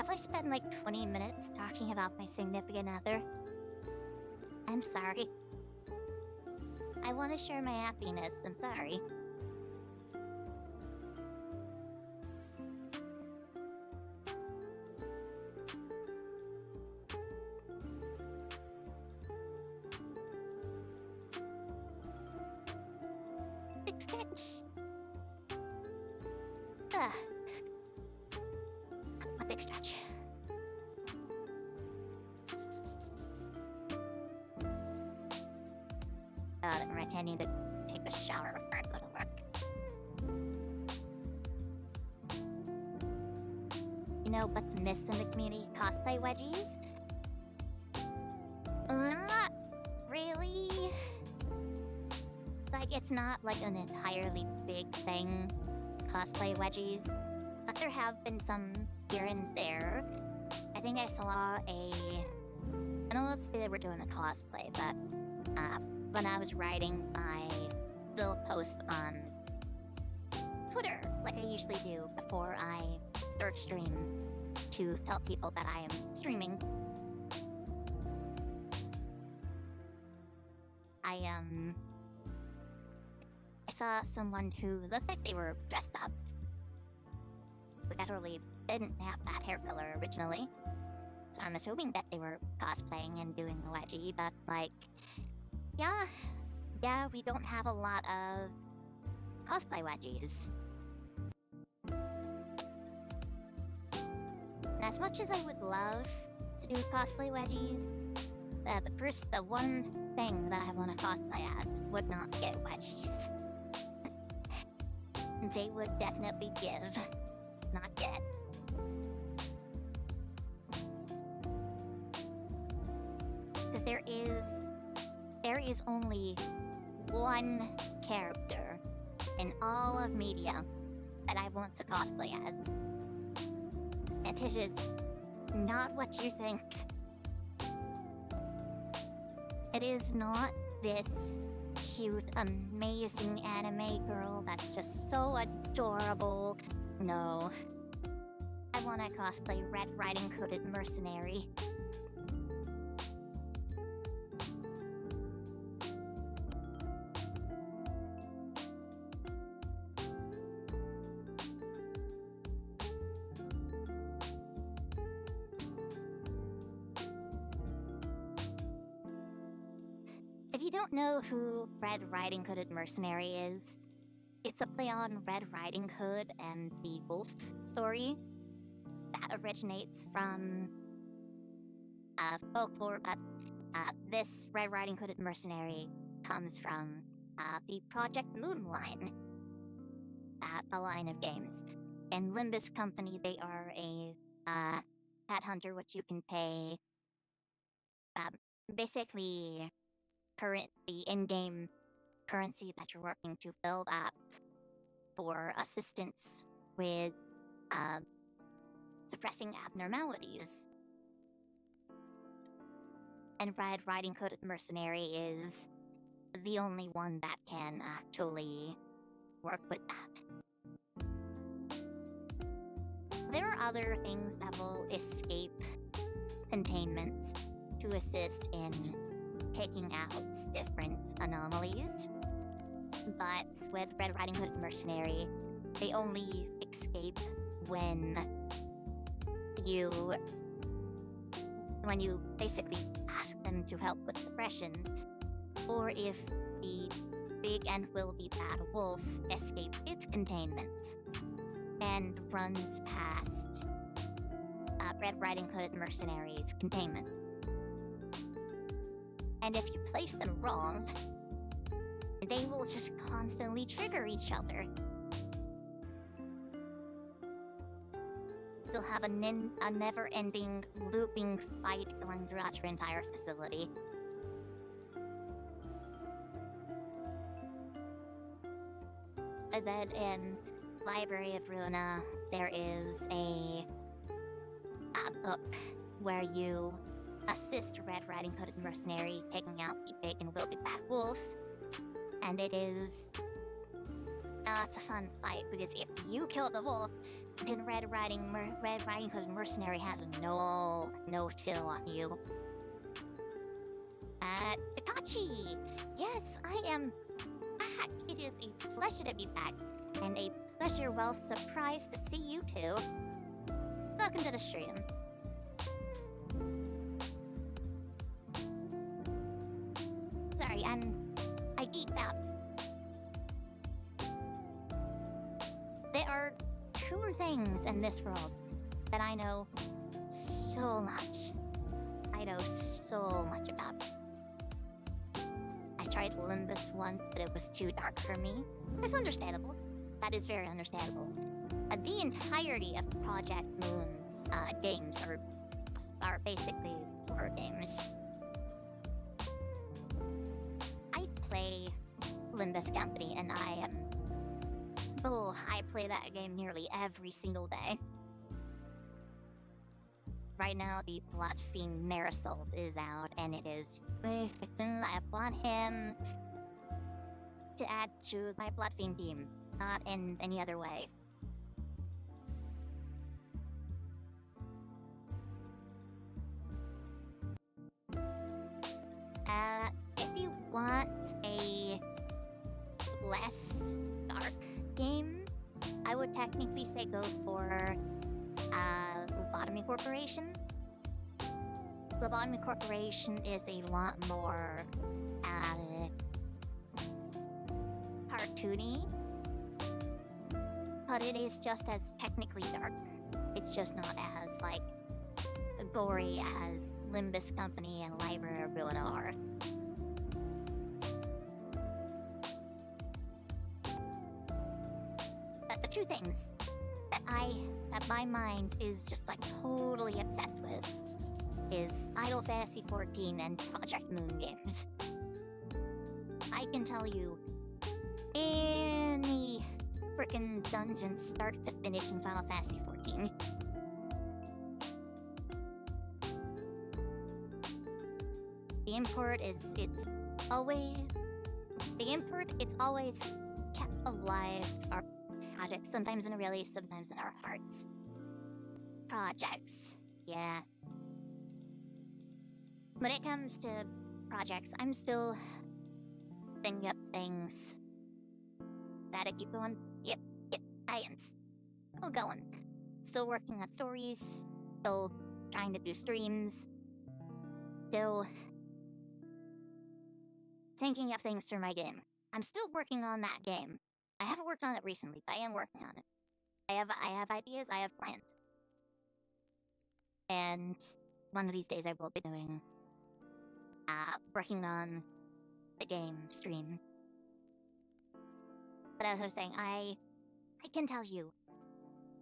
I spent like 20 minutes talking about my significant other? I'm sorry. I want to share my happiness, I'm sorry. Big stretch. A big stretch. I need to take a shower before I go to work. You know what's missed in the community? Cosplay wedgies? Not really. Like, it's not like an entirely big thing, cosplay wedgies, but there have been some here and there. I think I saw I don't know if they were doing a cosplay, but when I was writing my little post on Twitter, like I usually do before I start stream, to tell people that I am streaming, I saw someone who looked like they were dressed up. We literally didn't have that hair color originally, so I'm assuming that they were cosplaying and doing the wedgie, but like, yeah, we don't have a lot of cosplay wedgies. And as much as I would love to do cosplay wedgies, the one thing that I want to cosplay as would not get wedgies. They would definitely give, not get. Because there is only one character in all of media that I want to cosplay as. And it is not what you think. It is not this cute, amazing anime girl that's just so adorable. No. I want to cosplay Red Riding Hooded Mercenary. If you don't know who Red Riding Hooded Mercenary is, it's a play on Red Riding Hood and the Wolf story that originates from folklore, but this Red Riding Hooded Mercenary comes from the Project Moon line, the line of games. And Limbus Company, they are a headhunter, which you can pay basically the in-game currency that you're working to build up for assistance with suppressing abnormalities. And Red Riding Hooded Mercenary is the only one that can actually work with that. There are other things that will escape containment to assist in taking out different anomalies, but with Red Riding Hood Mercenary, they only escape when you when you basically ask them to help with suppression, or if the big and will be bad wolf escapes its containment and runs past Red Riding Hood mercenaries' containment. And if you place them wrong, they will just constantly trigger each other. You'll have a never-ending, looping fight going throughout your entire facility. And then in Library of Runa, there is a book where you assist Red Riding Hooded Mercenary taking out the big and will be bad wolf. And it is... it's a fun fight, because if you kill the wolf, then Red Riding Hooded Mercenary has no chill on you. Takachi! Yes, I am back! It is a pleasure to be back, and a pleasure well surprised to see you too. Welcome to the stream. Sorry, I geeked out. There are two things in this world that I know so much. I know so much about. I tried Limbus once, but it was too dark for me. It's understandable. That is very understandable. The entirety of Project Moon's games are basically horror games. I play Limbus Company, and I play that game nearly every single day. Right now, the Blood Fiend Marisol is out, and it is I want him to add to my Blood Fiend team, not in any other way. If you want a less dark game, I would technically say go for Lobotomy Corporation. Lobotomy Corporation is a lot more cartoony, but it is just as technically dark. It's just not as gory as Limbus Company and Library of Ruin are. But the two things that my mind is just totally obsessed with is Final Fantasy XIV and Project Moon games. I can tell you any frickin' dungeon start to finish in Final Fantasy XIV. The import it's always kept alive our projects, sometimes in reality, sometimes in our hearts. Projects, yeah. When it comes to projects, I'm still thinking up things that I keep going. Yep, I am still going. Still working on stories, still trying to do streams, still thinking up things for my game. I'm still working on that game. I haven't worked on it recently, but I am working on it. I have ideas, I have plans. And one of these days I will be doing working on the game stream. But as I was saying, I can tell you,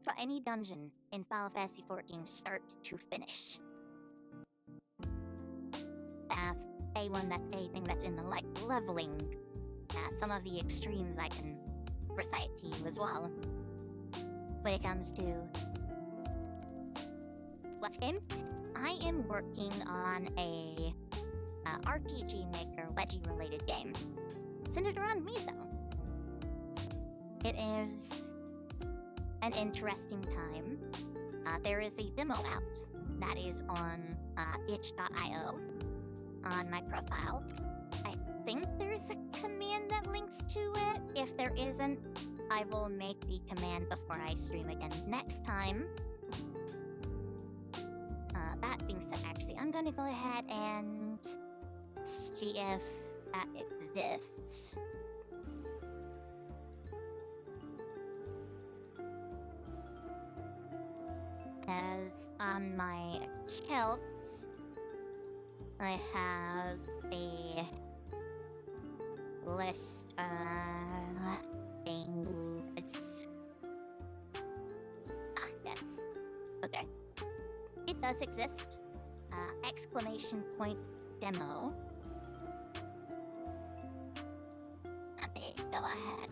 for any dungeon in Final Fantasy XIV start to finish, anything that's in the leveling, some of the extremes I can recite to you as well. When it comes to what game, I am working on a RPG Maker Wedgie related game centered around Mizo. It is an interesting time. There is a demo out that is on itch.io on my profile. I think there's a command that links to it. If there isn't, I will make the command before I stream again next time. that being said, actually, I'm gonna go ahead and see if that exists. As on my account, I have a list of things. Ah, yes. Okay. It does exist. Exclamation point demo. Let me go ahead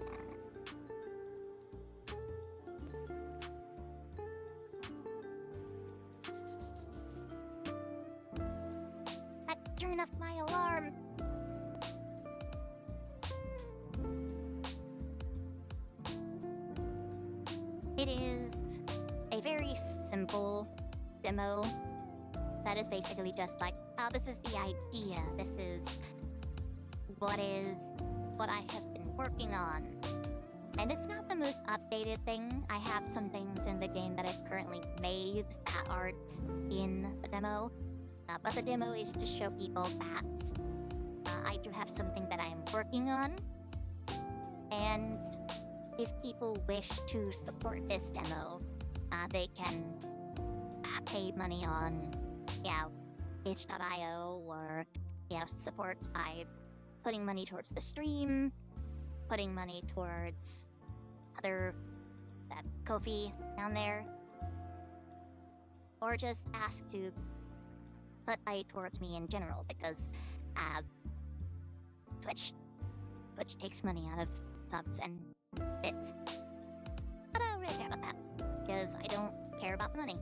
and turn off my alarm. It is a very simple demo that is basically just like, this is the idea. This is what I have been working on. And it's not the most updated thing. I have some things in the game that I've currently made that aren't in the demo. But the demo is to show people that I do have something that I am working on. And if people wish to support this demo, they can pay money on, itch.io or, support by putting money towards the stream, putting money towards other, that Ko-fi down there, or just ask to put money towards me in general, because Twitch takes money out of subs and bits. But I don't really care about that, because I don't care about the money.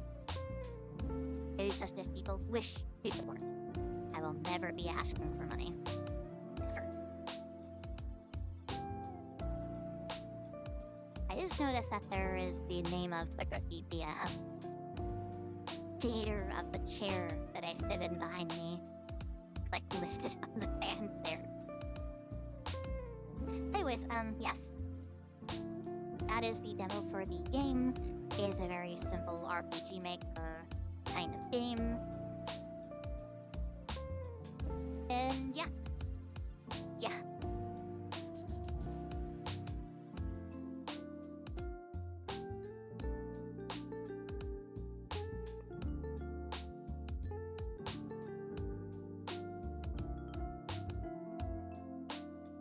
It is just if people wish to support. I will never be asking for money. Never. I just noticed that there is the name of the creator of the chair that I sit in behind me, like listed on the band there. Anyways, yes. That is the demo for the game. It is a very simple RPG maker kind of game. And yeah.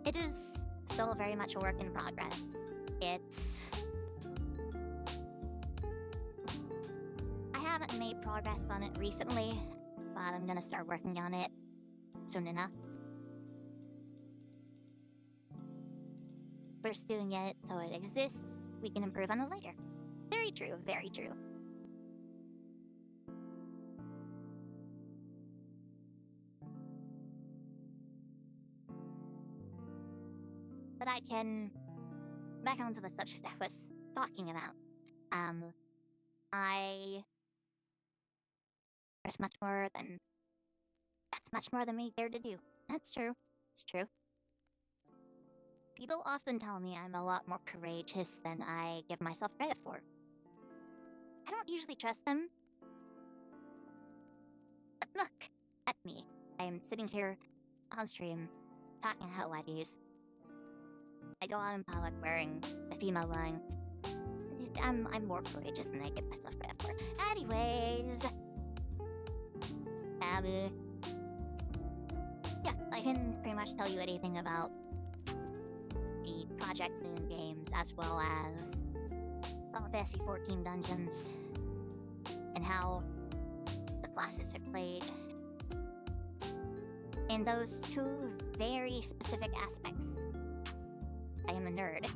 It is still very much a work in progress. I haven't made progress on it recently, but I'm gonna start working on it soon enough. First doing it so it exists, we can improve on it later. Very true, very true. But I can... Back onto the subject I was talking about. There's much more than... That's much more than me care to do. That's true. It's true. People often tell me I'm a lot more courageous than I give myself credit for. I don't usually trust them. But look at me. I'm sitting here on stream, talking about Wedgies. I go out in public wearing a female line. I'm more courageous than I give myself credit for. Anyways, yeah, I can pretty much tell you anything about the Project Moon games, as well as Final Fantasy 14 dungeons, and how the classes are played. In those two very specific aspects, I am a nerd.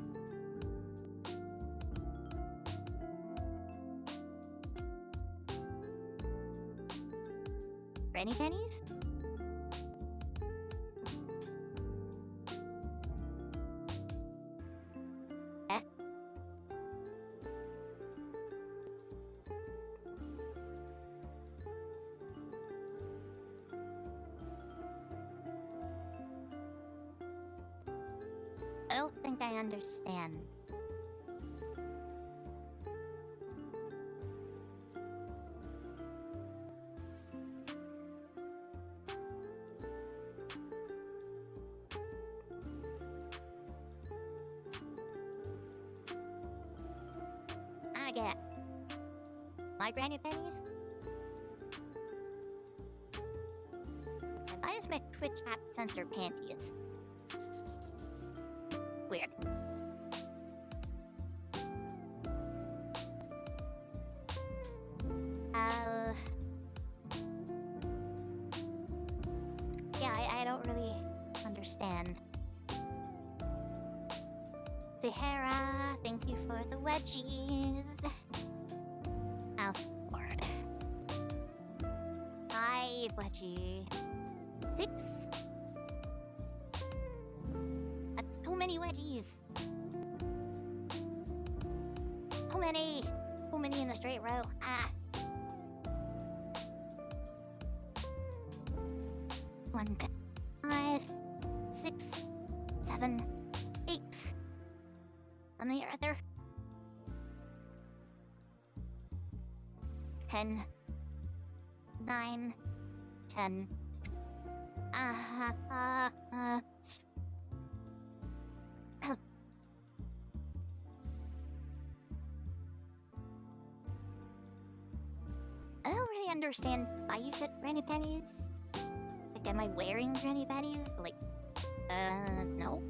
Granny panties? Eh? I don't think I understand. I get? My granny pennies? If I just make Twitch app censor panties. Weird. Yeah, I don't really understand. Sahara, thank you for the wedgies. Oh, Lord. 5 wedgie. 6? That's too many wedgies. Too many. Too many in a straight row. Ah. 1, 5, 6, 7, 8. On the other. 10, 9, 10. I don't really understand why you said granny panties. Like, am I wearing granny panties? Like, no.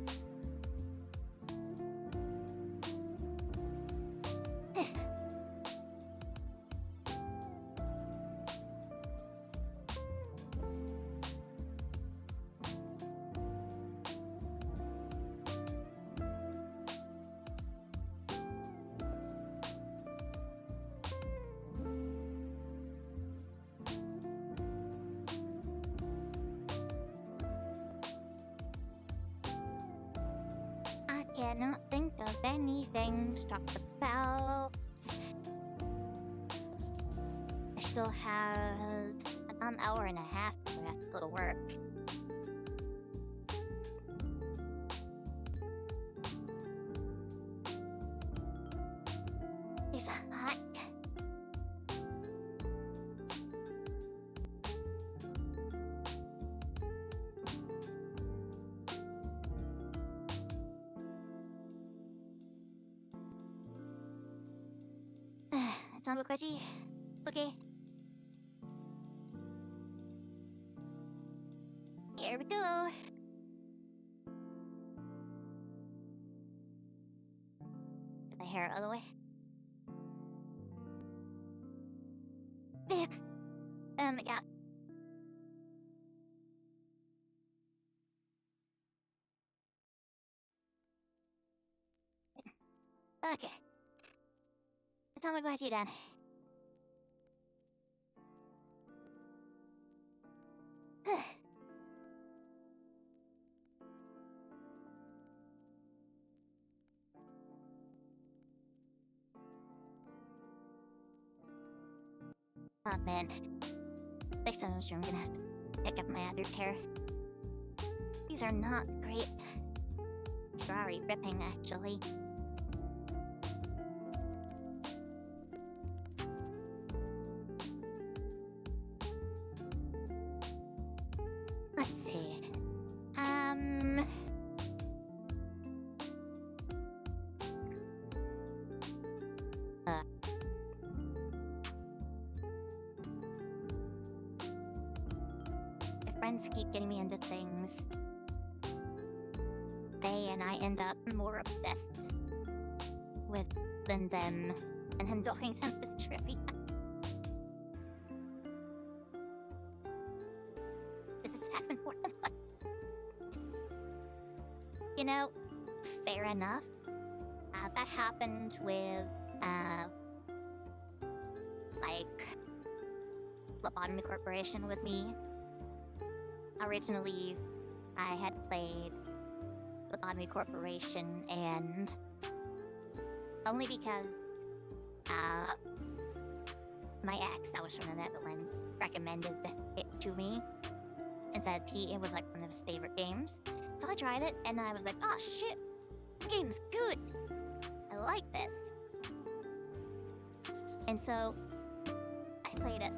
I cannot think of anything to talk about. I still have an hour and a half left to go to work. It's hot. It's not Wedgie. Okay. Here we go. Get the hair out of the way. Yeah. Okay. Tell me what you done. Oh man. Next time I'm sure I'm gonna have to pick up my other pair. These are not great. It's already ripping actually. Let's see. If friends keep getting me into things, they and I end up more obsessed with than them, and annoying them with trivia. This has happened more than once. You know, fair enough. That happened with, like, Lobotomy Corporation with me. Originally, I had played Lobotomy Corporation, and only because, my ex, that was from the Netherlands, recommended it to me and said it was like one of his favorite games. So I tried it, and I was like, oh shit, this game's good. I like this. And so, I played it.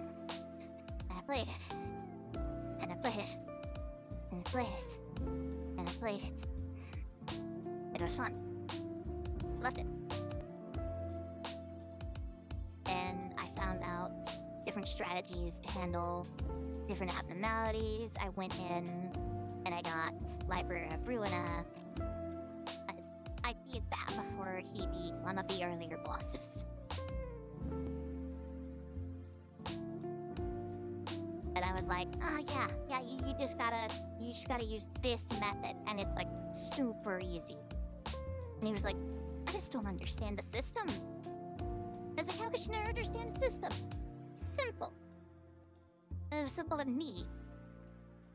And I played it. And I played it. And I played it. And I played it. It was fun. Loved it. different strategies to handle different abnormalities. I went in and I got Library of Ruina. I beat that before he beat one of the earlier bosses. And I was like, oh yeah, you just gotta use this method, and it's like super easy. And he was like, I just don't understand the system. I was like, how could you not understand the system? Simple. It was simple to me,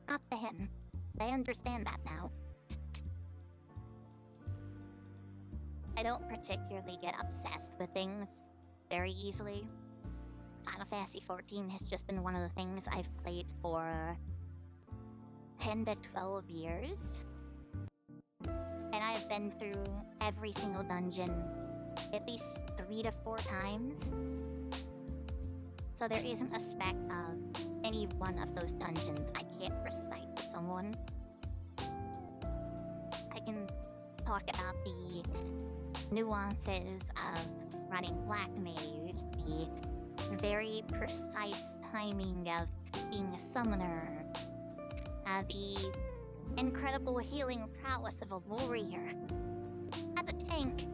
not to him. I understand that now. I don't particularly get obsessed with things very easily. Final Fantasy XIV has just been one of the things I've played for 10 to 12 years. And I've been through every single dungeon at least 3 to 4 times. So there isn't a speck of any one of those dungeons I can't recite to someone. I can talk about the nuances of running Black Mage, the very precise timing of being a summoner, the incredible healing prowess of a warrior, as a tank.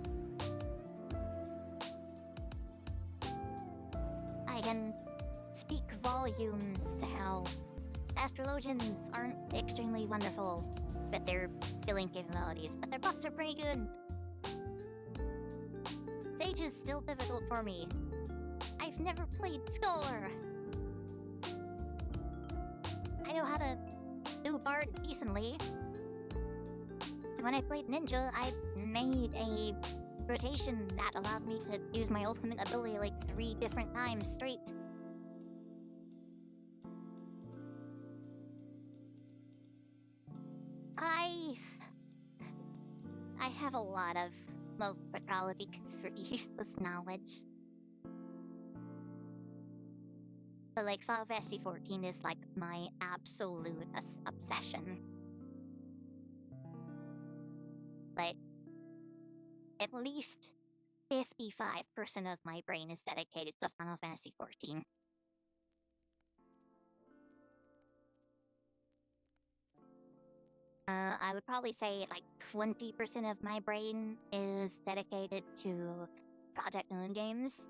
I can speak volumes to how astrologians aren't extremely wonderful with their healing capabilities, but their buffs are pretty good. Sage is still difficult for me. I've never played Scholar. I know how to do Bard decently. When I played Ninja, I made a rotation that allowed me to use my ultimate ability like 3 different times straight. I have a lot of low probability for useless knowledge. But like Final Fantasy XIV is like my absolute obsession. Like, at least 55% of my brain is dedicated to Final Fantasy XIV. I would probably say like 20% of my brain is dedicated to Project Moon games.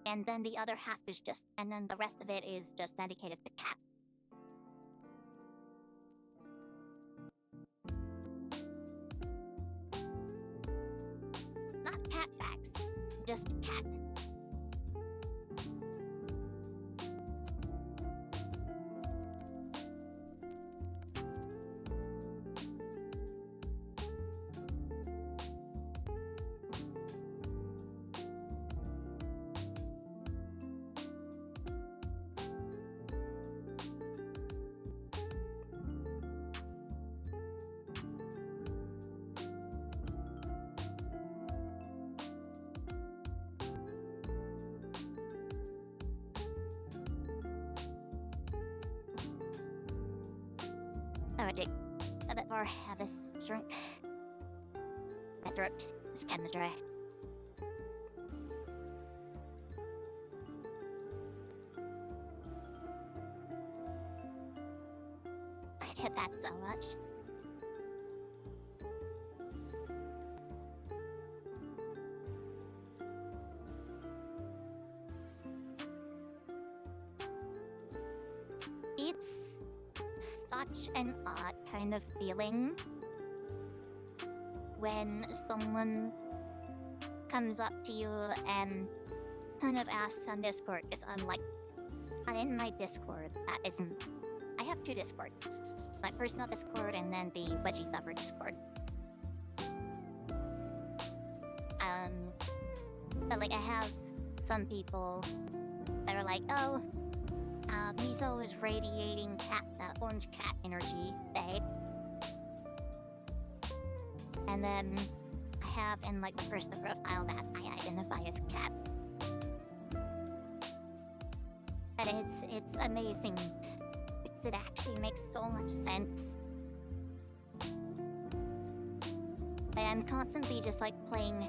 And then the other half is just, and then the rest of it is just dedicated to cat. Not cat facts, just cat. I'm gonna take a bit more of this drink. My throat is kinda dry. I hate that so much. It's such an odd kind of feeling when someone comes up to you and kind of asks on Discord, because I'm like, in my Discords, that isn't, I have 2 Discords. My personal Discord and then the Wedgie Thumber Discord. But like I have some people that are like, oh, Mizo is radiating orange cat energy today. And then I have in like my personal profile that I identify as cat. And it's amazing. It actually makes so much sense. I am constantly just like playing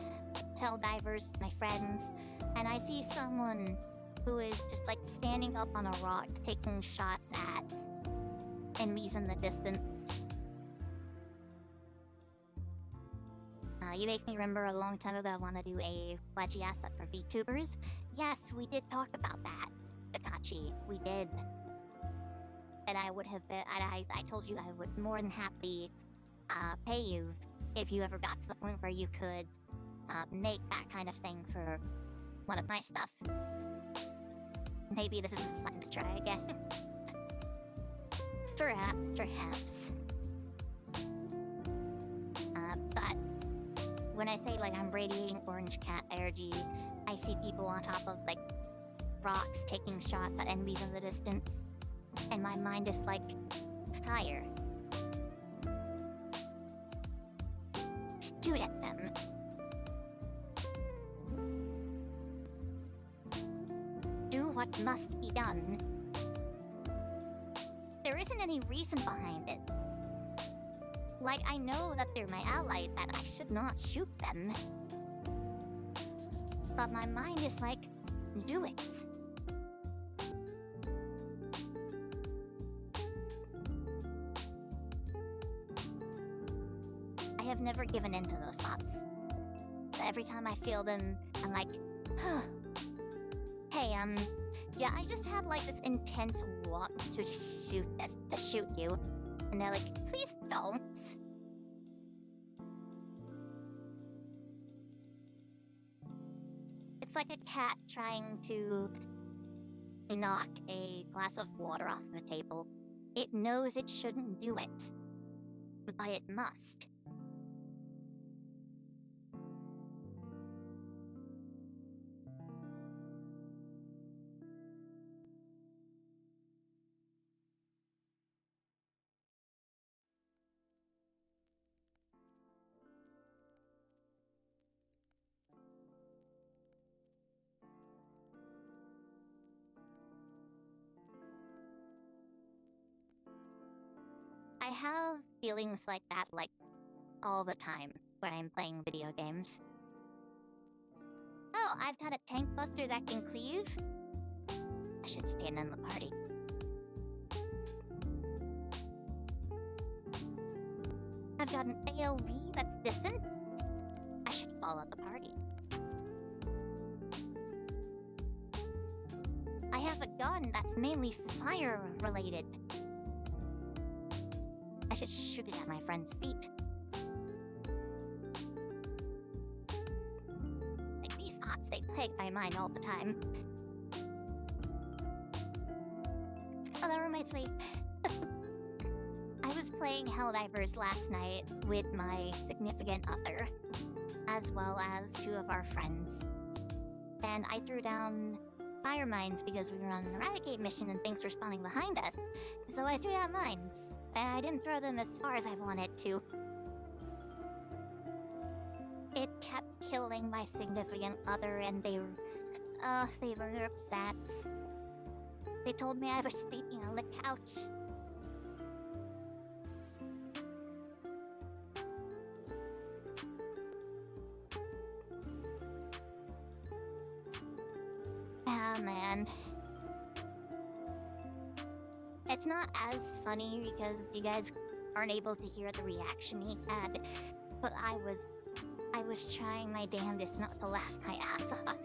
Helldivers with my friends, and I see someone who is just like standing up on a rock taking shots at enemies in the distance. You make me remember a long time ago I want to do a Wedgie asset for VTubers. Yes, we did talk about that, Akachi. We did. And I would have been, and I told you I would more than happily pay you if you ever got to the point where you could make that kind of thing for one of my stuff. Maybe this is the time to try again. Perhaps. But when I say like I'm radiating orange cat energy, I see people on top of like rocks taking shots at enemies in the distance, and my mind is like, fire. Shoot at them. Do what must be done. There isn't any reason behind it. Like, I know that they're my ally, that I should not shoot them. But my mind is like, do it. I have never given in to those thoughts. Every time I feel them, I'm like, huh. Hey, yeah, I just had like this intense want to shoot you. And they're like, please don't. It's like a cat trying to knock a glass of water off the table. It knows it shouldn't do it, but it must. I have feelings like that, like, all the time when I'm playing video games. Oh, I've got a tank buster that can cleave? I should stand in the party. I've got an ALV that's distance? I should follow the party. I have a gun that's mainly fire-related. I should shoot it at my friend's feet. Like, these thoughts, they plague my mind all the time. Oh, that reminds me. I was playing Helldivers last night with my significant other, as well as two of our friends. And I threw down fire mines because we were on an eradicate mission and things were spawning behind us. So I threw down mines. I didn't throw them as far as I wanted to. It kept killing my significant other, and they were upset. They told me I was sleeping on the couch. Ah, man. It's not as funny because you guys aren't able to hear the reaction he had, but I was trying my damnedest not to laugh my ass off.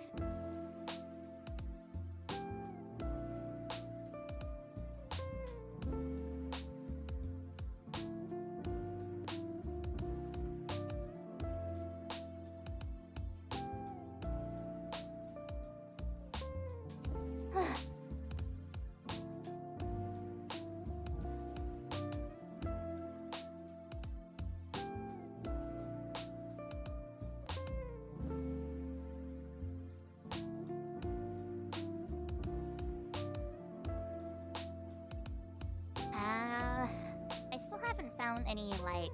Any, like,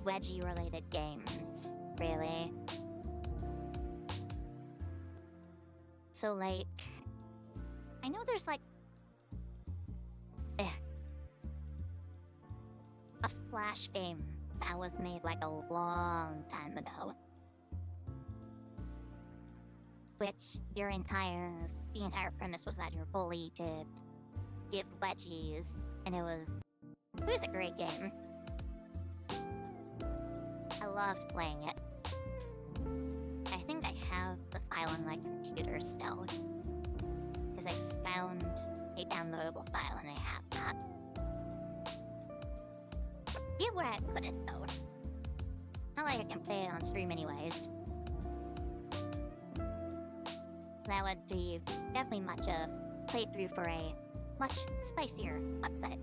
Wedgie-related games, really. So, like, I know there's, like, a Flash game that was made, like, a long time ago. which the entire premise was that you're bullied to give wedgies, and it was a great game. I loved playing it. I think I have the file on my computer still, because I found a downloadable file and I have that. Forget where I put it though. Not like I can play it on stream anyways. That would be definitely much a playthrough for a much spicier website.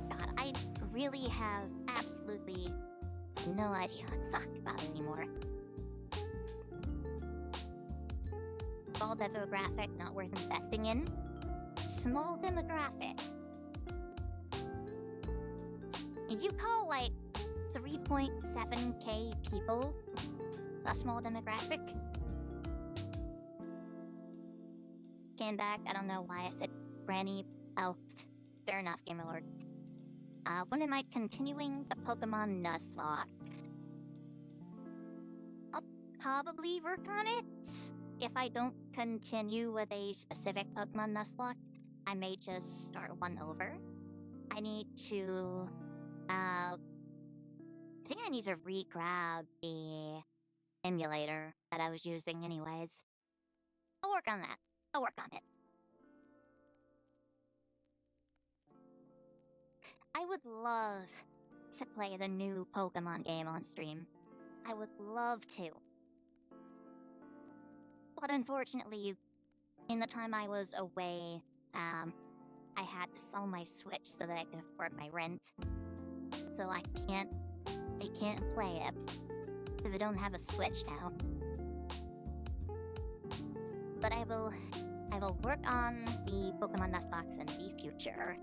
God, I really have absolutely no idea what to talk about anymore. Small demographic not worth investing in. Small demographic. Did you call like 3.7k people a small demographic? Came back, I don't know why I said Granny. Oh, fair enough, Gamer Lord. When am I continuing the Pokemon Nuzlocke? I'll probably work on it. If I don't continue with a specific Pokemon Nuzlocke, I may just start one over. I need to, I think I need to re-grab the emulator that I was using anyways. I'll work on that. I'll work on it. I would love to play the new Pokemon game on stream. I would love to. But unfortunately, in the time I was away, I had to sell my Switch so that I could afford my rent. So I can't play it, because I don't have a Switch now. But I will work on the Pokemon Nuzlocke in the future.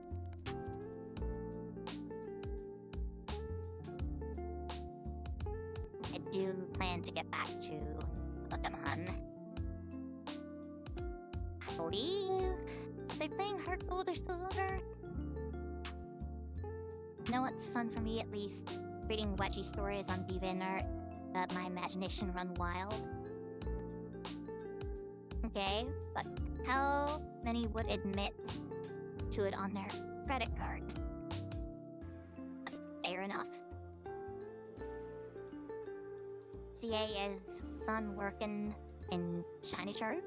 I do plan to get back to Pokemon. I believe... Was I playing Heart Gold or Silver? You know what's fun for me, at least? Reading Wedgie stories on DeviantArt that my imagination run wild. Okay, but how many would admit to it on their credit card? Fair enough. CA is done working in Shiny Chart.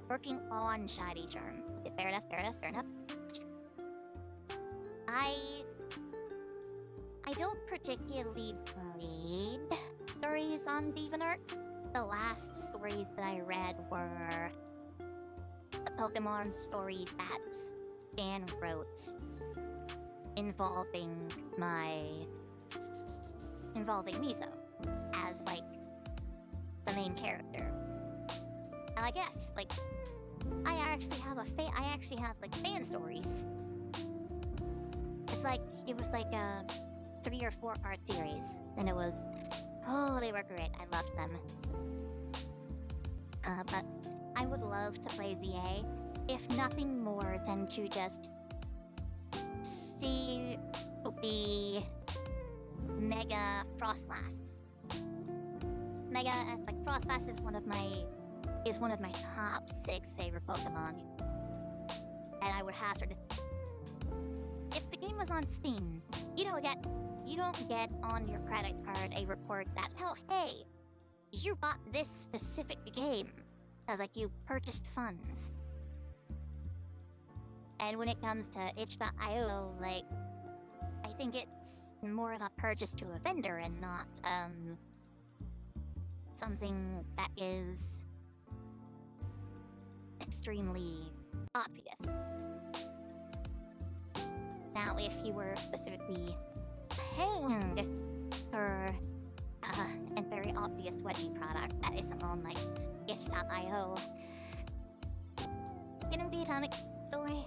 Working on Shiny Charm. Okay, fair enough. I don't particularly read stories on DeviantArt. The last stories that I read were the Pokemon stories that Dan wrote involving Mizo as like the main character. And I guess like I actually have like fan stories. It was like a 3 or 4 part series, and they were great. I loved them. But I would love to play ZA, if nothing more than to just see the Mega Frostlass. Frostlass is one of my top 6 favorite Pokemon. And I would hazard it. If the game was on Steam, you don't get on your credit card a report that, oh hey, you bought this specific game. As like you purchased funds. And when it comes to itch.io, like I think it's more of a purchase to a vendor and not something that is extremely obvious. Now, if you were specifically paying for a very obvious wedgie product that isn't on like itch.io, get him the Atomic Story.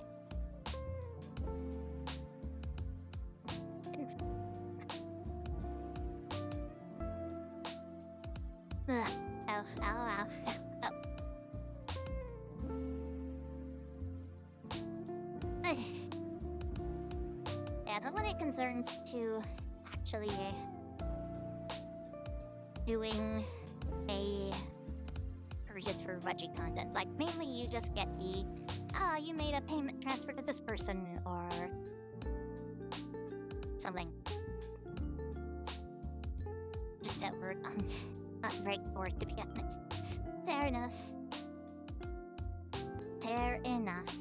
Ugh. Ow, ow, ow. Oh. Yeah, then when it concerns to actually doing a purchase for Wedgie content, like mainly you just get the, you made a payment transfer to this person, or something. Just at work, not very bored, to be honest. Fair enough. Fair enough.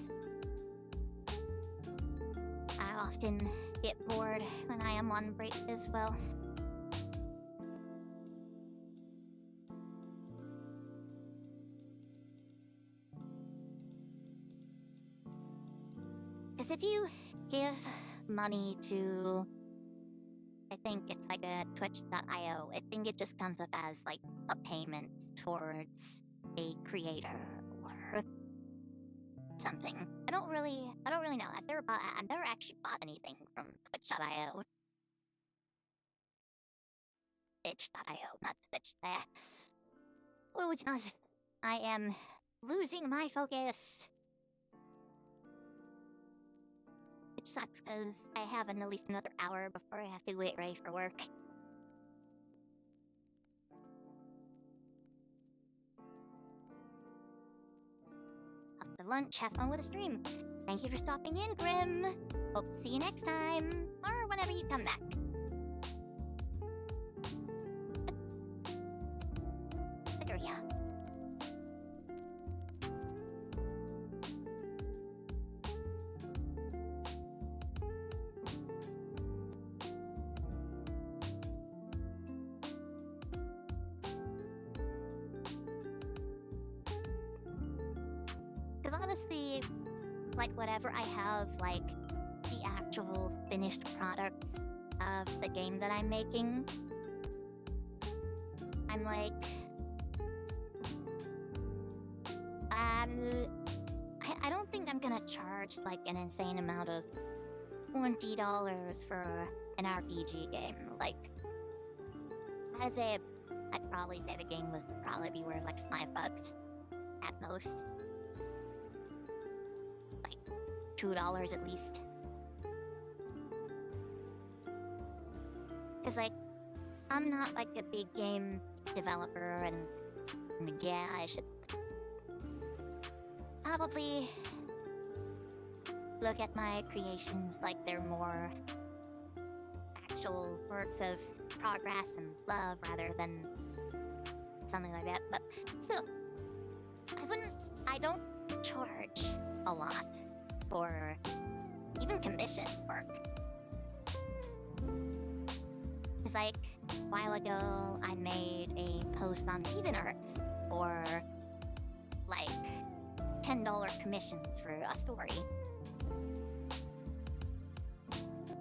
I often get bored when I am on break as well. Because if you give money to, I think it's like a Twitch.io, I think it just comes up as like a payment towards a creator or something. I don't really know. I've never actually bought anything from Twitch.io. Twitch.io, not Twitch. Oh, it's not. I am losing my focus. Which sucks because I have at least another hour before I have to get ready for work. Off to lunch, have fun with the stream. Thank you for stopping in, Grim. Hope to see you next time, or whenever you come back. There we go. Because honestly, like whatever I have, like the actual finished products of the game that I'm making, I'm like, I don't think I'm gonna charge like an insane amount of $20 for an RPG game. Like, I'd probably say the game would probably be worth like $5 at most. Like $2 at least. Cause like, I'm not like a big game developer, and yeah, I should probably look at my creations like they're more actual works of progress and love rather than something like that. But still, I don't charge a lot for even commission work. It's like, a while ago, I made a post on Even Earth for like $10 commissions for a story.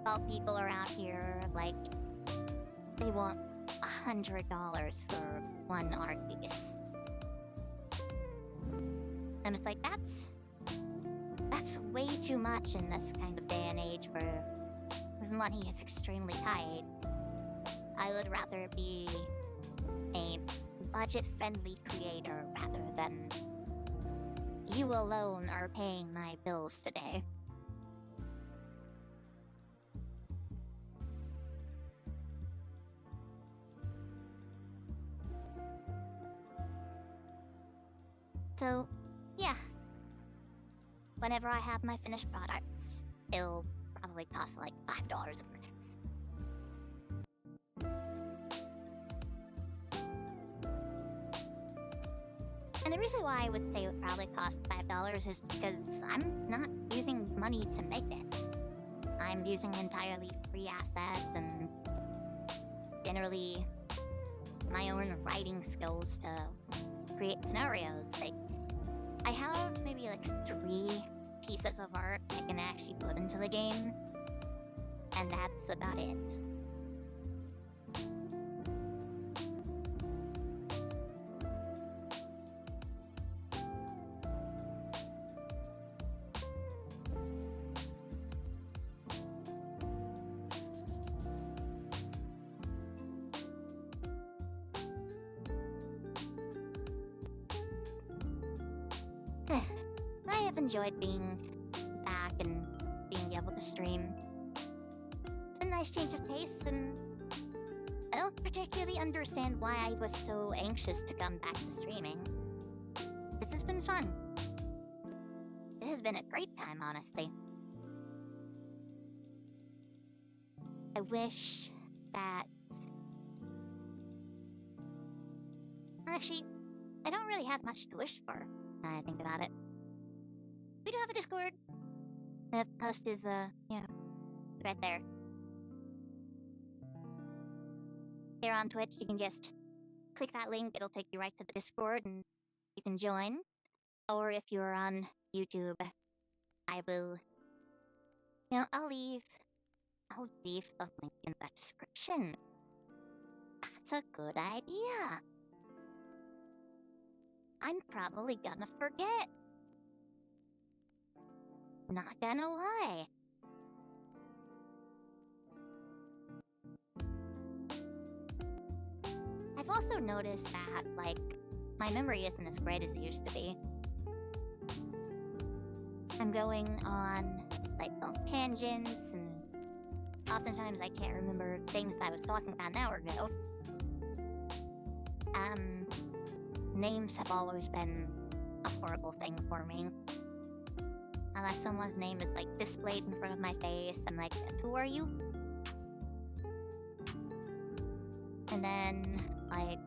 While people around here, like, they want $100 for one art piece. I'm just like, that's way too much in this kind of day and age where money is extremely tight. I would rather be a budget-friendly creator rather than you alone are paying my bills today. So, yeah. Whenever I have my finished products, it'll probably cost like $5 a price. And the reason why I would say it would probably cost $5 is because I'm not using money to make it. I'm using entirely free assets and generally my own writing skills to create scenarios. Like, I have maybe like 3 pieces of art I can actually put into the game, and that's about it. I've enjoyed being back and being able to stream. A nice change of pace, and I don't particularly understand why I was so anxious to come back to streaming. This has been fun. It has been a great time, honestly. I wish that... Actually, I don't really have much to wish for, now I think about it. We do have a Discord. The post is, right there. Here on Twitch, you can just click that link, it'll take you right to the Discord, and you can join. Or if you're on YouTube, I will... I'll leave the link in the description. That's a good idea. I'm probably gonna forget. Not gonna lie. I've also noticed that, my memory isn't as great as it used to be. I'm going on, long tangents, and oftentimes I can't remember things that I was talking about an hour ago. Names have always been a horrible thing for me. Unless someone's name is, displayed in front of my face, I'm like, who are you? And then, I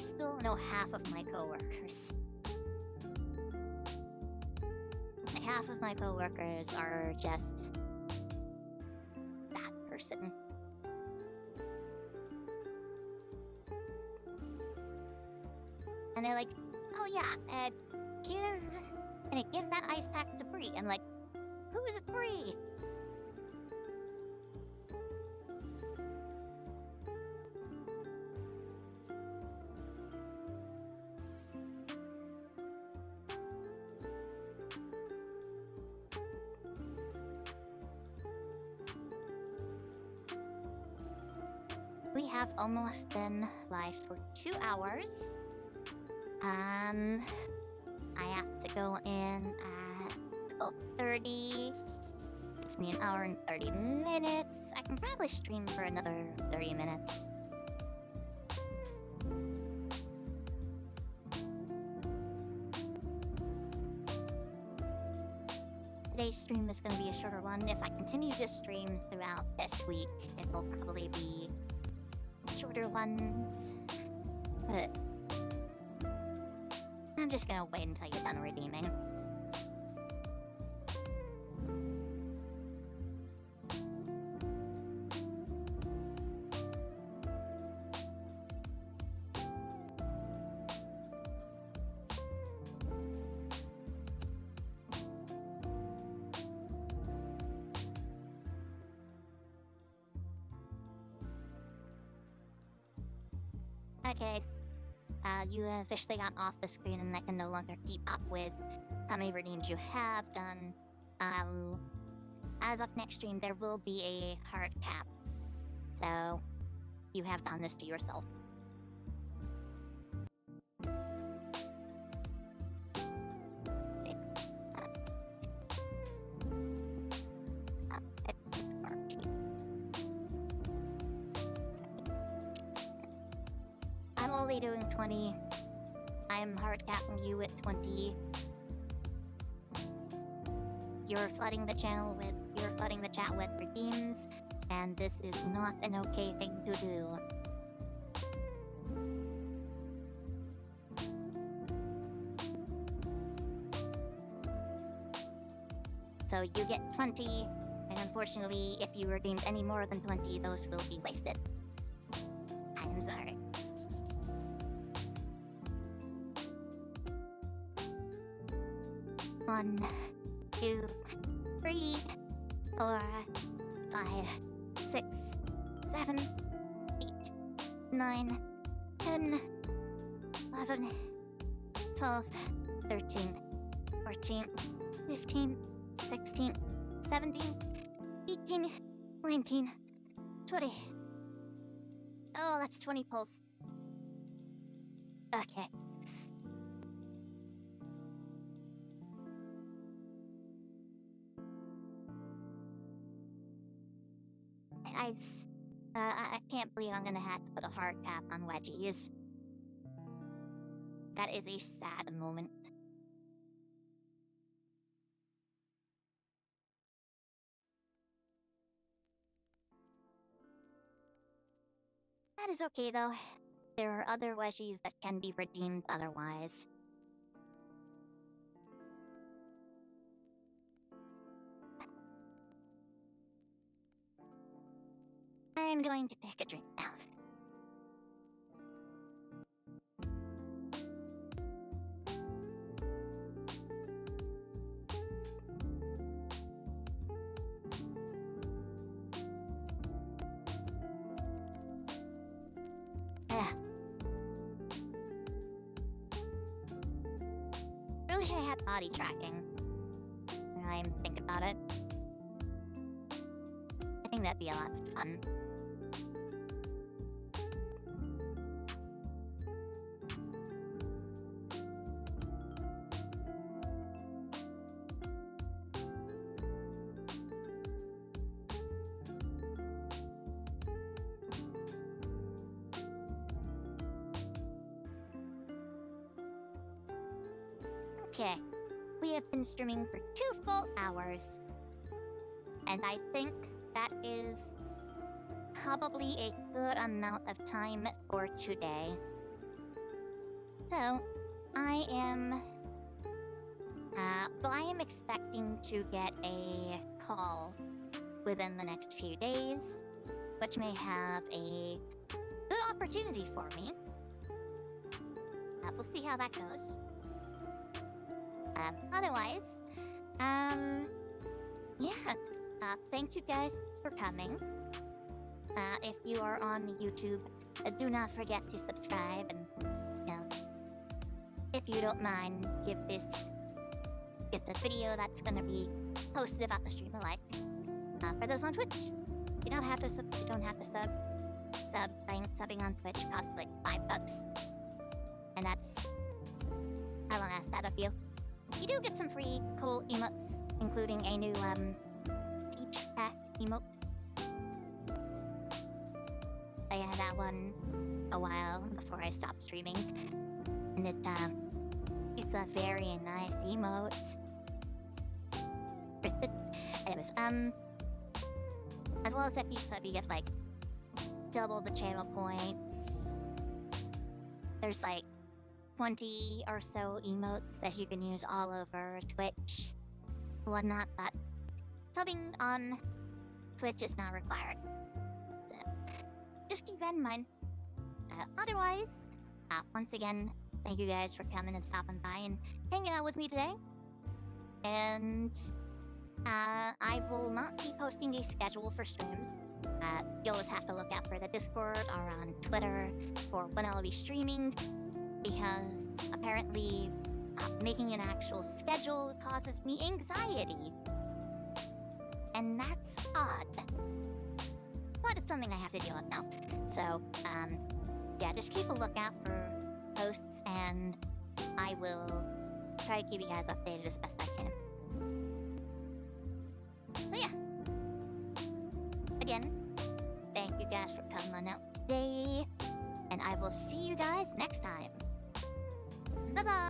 still don't know half of my coworkers. Half of my coworkers are just that person. And they're like, oh yeah, give that ice pack to Bree. I'm like, who's Bree? We have almost been live for 2 hours. I have to go in at 12:30. It's me an hour and 30 minutes. I can probably stream for another 30 minutes. Today's stream is going to be a shorter one. If I continue to stream throughout this week, it will probably be shorter ones. But I'm just gonna wait until you're done redeeming. Okay. You officially got off the screen and I can no longer keep up with how many redeems you have done. As of next stream, there will be a hard cap. So, you have done this to yourself. I'm only doing 20. I'm hard capping you at 20. You're flooding the chat with redeems, and this is not an okay thing to do. So you get 20, and unfortunately, if you redeemed any more than 20, those will be wasted. I'm sorry. One, 2, 3, 4, 5, 6, 7, 8, 9, 10, 11, 12, 13, 14, 15, 16, 17, 18, 19, 20. Oh, that's 20 pulls. Okay. guys, I can't believe I'm gonna have to put a hard cap on wedgies. That is a sad moment. That is okay though. There are other wedgies that can be redeemed otherwise. I'm going to take a drink now. Really wish I had body tracking. When I think about it. I think that'd be a lot of fun. Okay, we have been streaming for 2 full hours. And I think that is probably a good amount of time for today. So, I am expecting to get a call within the next few days, which may have a good opportunity for me. We'll see how that goes. Otherwise, yeah. Thank you guys for coming. If you are on YouTube, do not forget to subscribe and, if you don't mind, give the video that's gonna be posted about the stream a like. For those on Twitch, you don't have to sub. Subbing on Twitch costs like $5, and that's I won't ask that of you. You do get some free cool emotes, including a new peach cat emote. I had that one a while before I stopped streaming, and it's a very nice emote. Anyways, as well as if you sub, you get like double the channel points. There's like 20 or so emotes that you can use all over Twitch, whatnot, but subbing on Twitch is not required. So, just keep that in mind. Otherwise, once again, thank you guys for coming and stopping by and hanging out with me today. And I will not be posting a schedule for streams. You'll just have to look out for the Discord or on Twitter for when I'll be streaming, because apparently making an actual schedule causes me anxiety. And that's odd. But it's something I have to deal with now. So, yeah, just keep a lookout for posts, and I will try to keep you guys updated as best I can. So yeah. Again, thank you guys for coming on out today, and I will see you guys next time. Bye-bye!